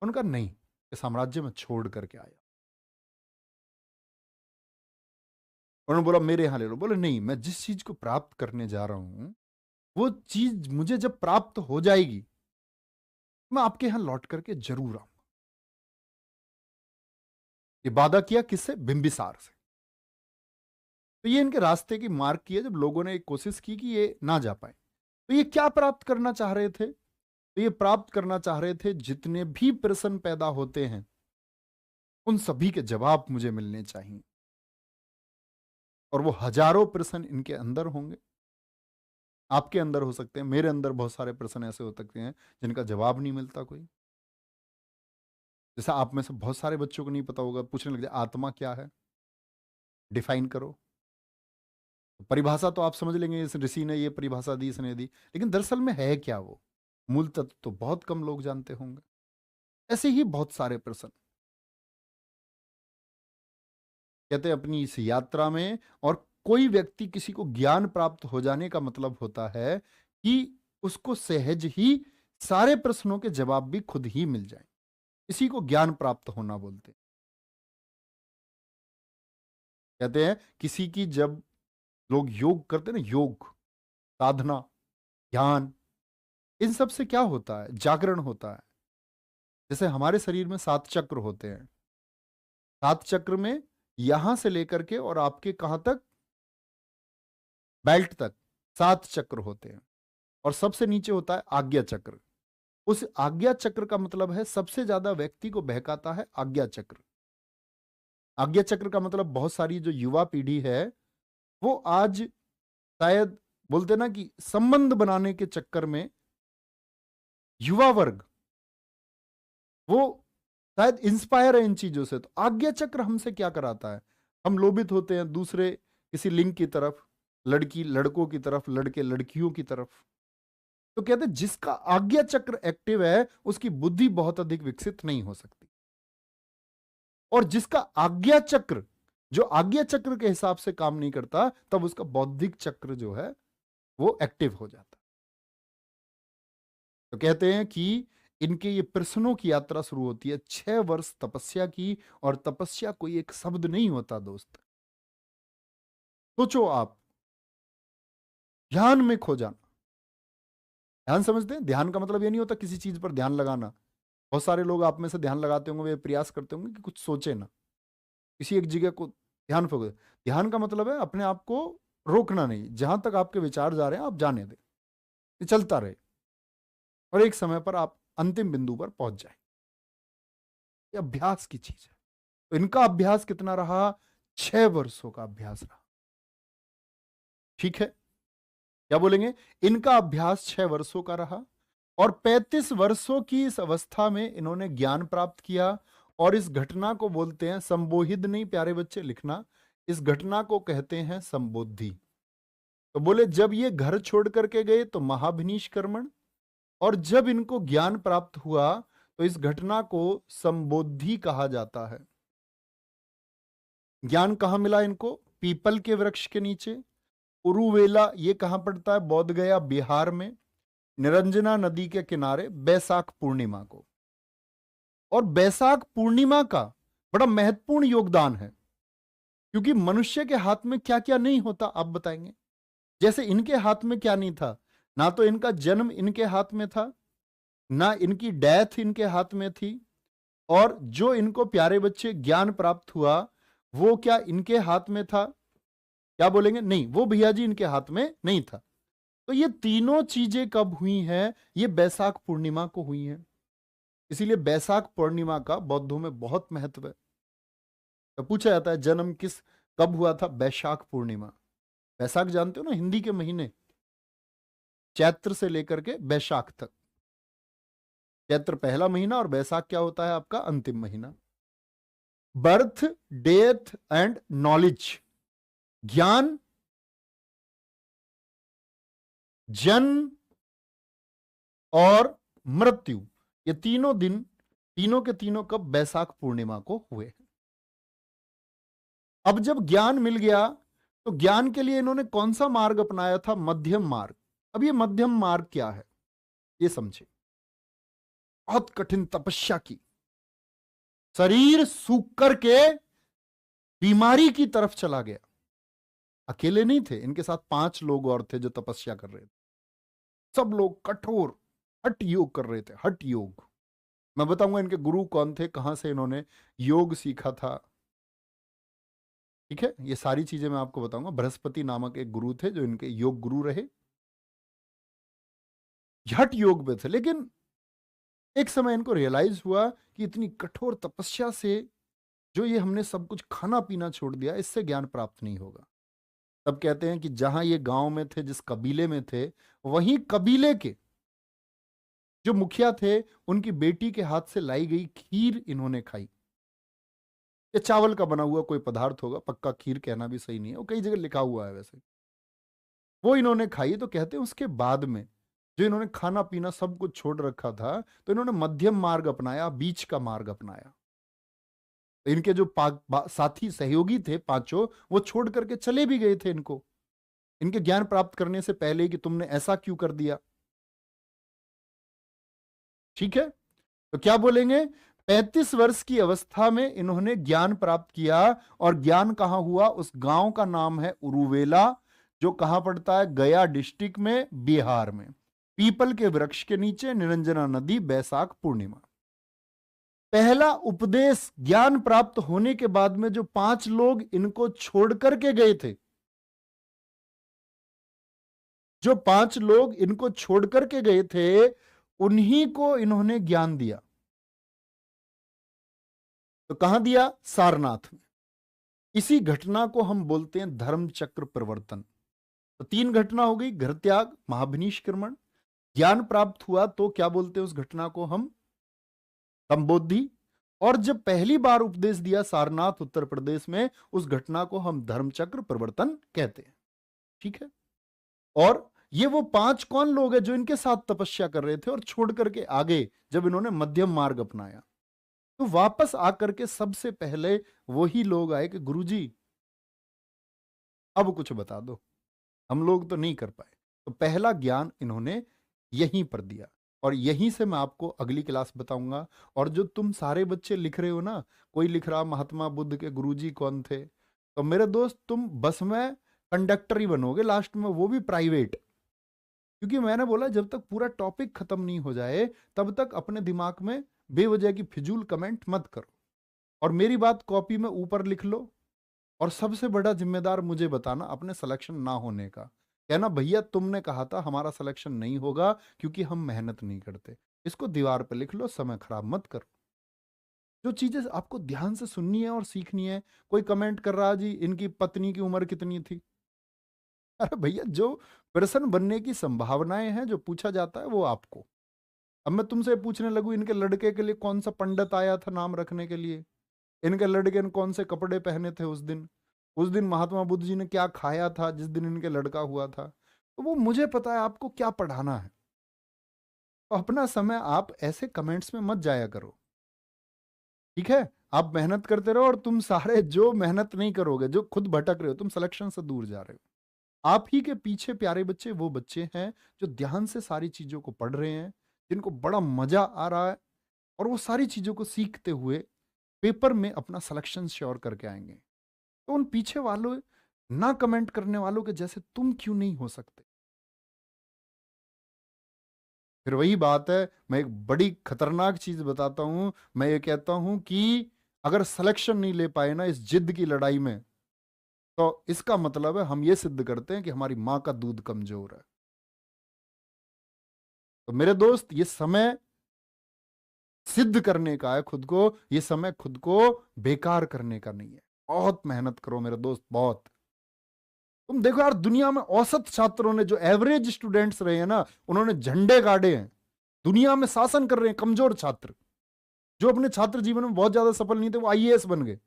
उनका नहीं, इस साम्राज्य में छोड़ करके आया। उन्होंने बोला मेरे यहां ले लो। बोले नहीं, मैं जिस चीज को प्राप्त करने जा रहा हूं वो चीज मुझे जब प्राप्त हो जाएगी मैं आपके यहां लौट करके जरूर आऊंगा। ये वादा किया किससे? बिंबिसार से। तो ये इनके रास्ते की मार्ग की है। जब लोगों ने एक कोशिश की कि ये ना जा पाए, तो ये क्या प्राप्त करना चाह रहे थे? तो ये प्राप्त करना चाह रहे थे जितने भी प्रश्न पैदा होते हैं उन सभी के जवाब मुझे मिलने चाहिए, और वो हजारों प्रश्न इनके अंदर होंगे, आपके अंदर हो सकते हैं, मेरे अंदर बहुत सारे प्रश्न ऐसे हो सकते हैं जिनका जवाब नहीं मिलता कोई। जैसा आप में से बहुत सारे बच्चों को नहीं पता होगा, पूछने लग जाए आत्मा क्या है, डिफाइन करो। तो परिभाषा तो आप समझ लेंगे, इस ऋषि ने ये परिभाषा दी, इसने दी, लेकिन दरअसल में है क्या वो मूल तत्व तो बहुत कम लोग जानते होंगे। ऐसे ही बहुत सारे प्रश्न कहते हैं अपनी इस यात्रा में। और कोई व्यक्ति किसी को ज्ञान प्राप्त हो जाने का मतलब होता है कि उसको सहज ही सारे प्रश्नों के जवाब भी खुद ही मिल जाए। इसी को ज्ञान प्राप्त होना बोलते हैं। कहते हैं किसी की जब लोग योग करते हैं ना, योग साधना ज्ञान, इन सब से क्या होता है? जागरण होता है। जैसे हमारे शरीर में 7 चक्र होते हैं, 7 चक्र में यहां से लेकर के और आपके कहां तक, बेल्ट तक 7 चक्र होते हैं। और सबसे नीचे होता है आज्ञा चक्र। उस आज्ञा चक्र का मतलब है सबसे ज्यादा व्यक्ति को बहकाता है आज्ञा चक्र। आज्ञा चक्र का मतलब बहुत सारी जो युवा पीढ़ी है वो आज शायद बोलते ना कि संबंध बनाने के चक्कर में युवा वर्ग वो शायद इंस्पायर है इन चीजों से। तो आज्ञा चक्र हमसे क्या कराता है? हम लोभित होते हैं दूसरे किसी लिंग की तरफ, लड़की लड़कों की तरफ, लड़के लड़कियों की तरफ। तो कहते हैं जिसका आज्ञा चक्र एक्टिव है उसकी बुद्धि बहुत अधिक विकसित नहीं हो सकती, और जिसका आज्ञा चक्र जो आज्ञा चक्र के हिसाब से काम नहीं करता तब उसका बौद्धिक चक्र जो है वो एक्टिव हो जाता है। तो कहते हैं कि इनके ये प्रश्नों की यात्रा शुरू होती है 6 वर्ष तपस्या की। और तपस्या कोई एक शब्द नहीं होता दोस्त, सोचो आप, ध्यान में खो जाना। ध्यान समझते हैं? ध्यान का मतलब ये नहीं होता किसी चीज पर ध्यान लगाना। बहुत सारे लोग आप में से ध्यान लगाते होंगे, वे प्रयास करते होंगे कि कुछ सोचे ना, किसी एक जगह को ध्यान फोकस। ध्यान का मतलब है अपने आप को रोकना नहीं, जहां तक आपके विचार जा रहे हैं आप जाने दें, ये चलता रहे और एक समय पर आप अंतिम बिंदु पर पहुंच जाए। ये अभ्यास की चीज है। तो इनका अभ्यास कितना रहा? 6 वर्षों का अभ्यास रहा। ठीक है, क्या बोलेंगे? इनका अभ्यास 6 वर्षों का रहा और 35 वर्षों की इस अवस्था में इन्होंने ज्ञान प्राप्त किया। और इस घटना को बोलते हैं, संबोधित नहीं प्यारे बच्चे लिखना, इस घटना को कहते हैं संबोधि। तो बोले जब ये घर छोड़ करके गए तो महाभिनीश कर्मण, और जब इनको ज्ञान प्राप्त हुआ तो इस घटना को संबोधि कहा जाता है। ज्ञान कहां मिला इनको? पीपल के वृक्ष के नीचे। उरुवेला ये कहां पड़ता है? बोध गया बिहार में, निरंजना नदी के किनारे, बैसाख पूर्णिमा को। और बैसाख पूर्णिमा का बड़ा महत्वपूर्ण योगदान है, क्योंकि मनुष्य के हाथ में क्या क्या नहीं होता आप बताएंगे। जैसे इनके हाथ में क्या नहीं था? ना तो इनका जन्म इनके हाथ में था, ना इनकी डेथ इनके हाथ में थी, और जो इनको प्यारे बच्चे ज्ञान प्राप्त हुआ वो क्या इनके हाथ में था? क्या बोलेंगे? नहीं, वो भैया जी इनके हाथ में नहीं था। तो ये तीनों चीजें कब हुई हैं? ये बैसाख पूर्णिमा को हुई हैं। इसीलिए बैसाख पूर्णिमा का बौद्धों में बहुत महत्व है। तो पूछा जाता है जन्म किस कब हुआ था? बैसाख पूर्णिमा। बैसाख जानते हो ना, हिंदी के महीने, चैत्र से लेकर के बैसाख तक। चैत्र पहला महीना और बैसाख क्या होता है आपका? अंतिम महीना। बर्थ, डेथ एंड नॉलेज, ज्ञान, जन्म और मृत्यु, ये तीनों दिन, तीनों के तीनों कब? बैसाख पूर्णिमा को हुए। अब जब ज्ञान मिल गया तो ज्ञान के लिए इन्होंने कौन सा मार्ग अपनाया था? मध्यम मार्ग। अब ये मध्यम मार्ग क्या है ये समझे। बहुत कठिन तपस्या की, शरीर सूख करके बीमारी की तरफ चला गया। अकेले नहीं थे, इनके साथ 5 लोग और थे जो तपस्या कर रहे थे। सब लोग कठोर हठ योग कर रहे थे, हठ योग। मैं बताऊंगा इनके गुरु कौन थे, कहां से इन्होंने योग सीखा था। ठीक है, ये सारी चीजें मैं आपको बताऊंगा। बृहस्पति नामक एक गुरु थे जो इनके योग गुरु रहे, हठ योग पे थे। लेकिन एक समय इनको रियलाइज हुआ कि इतनी कठोर तपस्या से जो ये हमने सब कुछ खाना पीना छोड़ दिया, इससे ज्ञान प्राप्त नहीं होगा। तब कहते हैं कि जहां ये गांव में थे, जिस कबीले में थे, वहीं कबीले के जो मुखिया थे उनकी बेटी के हाथ से लाई गई खीर इन्होंने खाई। ये चावल का बना हुआ कोई पदार्थ होगा, पक्का खीर कहना भी सही नहीं है, वो कई जगह लिखा हुआ है वैसे। वो इन्होंने खाई। तो कहते हैं उसके बाद में जो इन्होंने खाना पीना सब कुछ छोड़ रखा था, तो इन्होंने मध्यम मार्ग अपनाया, बीच का मार्ग अपनाया। तो इनके जो साथी सहयोगी थे 5, वो छोड़ करके चले भी गए थे इनको, इनके ज्ञान प्राप्त करने से पहले, कि तुमने ऐसा क्यों कर दिया। ठीक है, तो क्या बोलेंगे? 35 वर्ष की अवस्था में इन्होंने ज्ञान प्राप्त किया। और ज्ञान कहां हुआ? उस गांव का नाम है उरुवेला, जो कहां पड़ता है? गया डिस्ट्रिक्ट में, बिहार में, पीपल के वृक्ष के नीचे, निरंजना नदी, बैसाख पूर्णिमा। पहला उपदेश ज्ञान प्राप्त होने के बाद में जो 5 लोग इनको छोड़ करके गए थे, जो 5 लोग इनको छोड़ करके गए थे, उन्हीं को इन्होंने ज्ञान दिया। तो कहां दिया? सारनाथ में। इसी घटना को हम बोलते हैं धर्म चक्र परिवर्तन। तो 3 घटना हो गई, घर त्याग, महाभिनिष्क्रमण, ज्ञान प्राप्त हुआ, तो क्या बोलते हैं उस घटना को हम? संबोधि। और जब पहली बार उपदेश दिया सारनाथ उत्तर प्रदेश में, उस घटना को हम धर्म चक्र परिवर्तन कहते हैं। ठीक है, और ये वो 5 कौन लोग हैं जो इनके साथ तपस्या कर रहे थे और छोड़ करके आगे जब इन्होंने मध्यम मार्ग अपनाया, तो वापस आकर के सबसे पहले वही लोग आए कि गुरुजी अब कुछ बता दो, हम लोग तो नहीं कर पाए। तो पहला ज्ञान इन्होंने यहीं पर दिया, और यहीं से मैं आपको अगली क्लास बताऊंगा। और जो तुम सारे बच्चे लिख रहे हो ना, कोई लिख रहा महात्मा बुद्ध के गुरुजी कौन थे, तो मेरे दोस्त तुम बस में कंडक्टर ही बनोगे लास्ट में, वो भी प्राइवेट। क्योंकि मैंने बोला जब तक पूरा टॉपिक खत्म नहीं हो जाए तब तक अपने दिमाग में बेवजह की फिजूल कमेंट मत करो, और मेरी बात कॉपी में ऊपर लिख लो, और सबसे बड़ा जिम्मेदार मुझे बताना अपने सिलेक्शन ना होने का। कहना भैया तुमने कहा था हमारा सिलेक्शन नहीं होगा क्योंकि हम मेहनत नहीं करते। इसको दीवार पे लिख लो, समय खराब मत करो। जो चीजें आपको ध्यान से सुननी है और सीखनी है। कोई कमेंट कर रहा जी इनकी पत्नी की उम्र कितनी थी। अरे भैया जो पर्सन बनने की संभावनाएं हैं, जो पूछा जाता है वो आपको। अब मैं तुमसे पूछने लगूं इनके लड़के के लिए कौन सा पंडित आया था नाम रखने के लिए, इनके लड़के ने कौन से कपड़े पहने थे उस दिन महात्मा बुद्ध जी ने क्या खाया था जिस दिन इनके लड़का हुआ था, तो वो मुझे पता है आपको क्या पढ़ाना है। तो अपना समय आप ऐसे कमेंट्स में मत जाया करो, ठीक है। आप मेहनत करते रहो, और तुम सारे जो मेहनत नहीं करोगे, जो खुद भटक रहे हो, तुम सिलेक्शन से दूर जा रहे हो। आप ही के पीछे प्यारे बच्चे वो बच्चे हैं जो ध्यान से सारी चीजों को पढ़ रहे हैं, जिनको बड़ा मजा आ रहा है, और वो सारी चीजों को सीखते हुए पेपर में अपना सिलेक्शन श्योर करके आएंगे। तो उन पीछे वालों, ना कमेंट करने वालों के जैसे तुम क्यों नहीं हो सकते। फिर वही बात है, मैं एक बड़ी खतरनाक चीज बताता हूं। मैं ये कहता हूं कि अगर सिलेक्शन नहीं ले पाए ना इस जिद की लड़ाई में, तो इसका मतलब है हम ये सिद्ध करते हैं कि हमारी मां का दूध कमजोर है। तो मेरे दोस्त, ये समय सिद्ध करने का है खुद को, ये समय खुद को बेकार करने का नहीं है। बहुत मेहनत करो मेरे दोस्त, बहुत। तुम देखो यार, दुनिया में औसत छात्रों ने, जो एवरेज स्टूडेंट्स रहे हैं ना, उन्होंने झंडे गाड़े हैं, दुनिया में शासन कर रहे हैं। कमजोर छात्र जो अपने छात्र जीवन में बहुत ज्यादा सफल नहीं थे, वो आईएएस बन गए।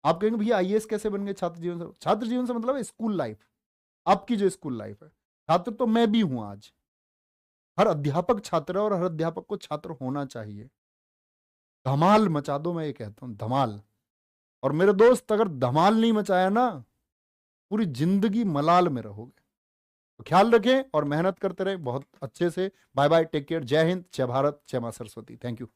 आप कहेंगे भैया आईएएस कैसे बन गए छात्र जीवन से? छात्र जीवन से मतलब है स्कूल लाइफ, आपकी जो स्कूल लाइफ है। छात्र तो मैं भी हूं आज। हर अध्यापक छात्र है, और हर अध्यापक को छात्र होना चाहिए। धमाल मचा दो, मैं ये कहता हूं, धमाल। और मेरे दोस्त, अगर धमाल नहीं मचाया ना, पूरी जिंदगी मलाल में रहोगे। तो ख्याल रखें और मेहनत करते रहें बहुत अच्छे से। बाय बाय, टेक केयर, जय हिंद, जय भारत, जय मां सरस्वती। Thank you.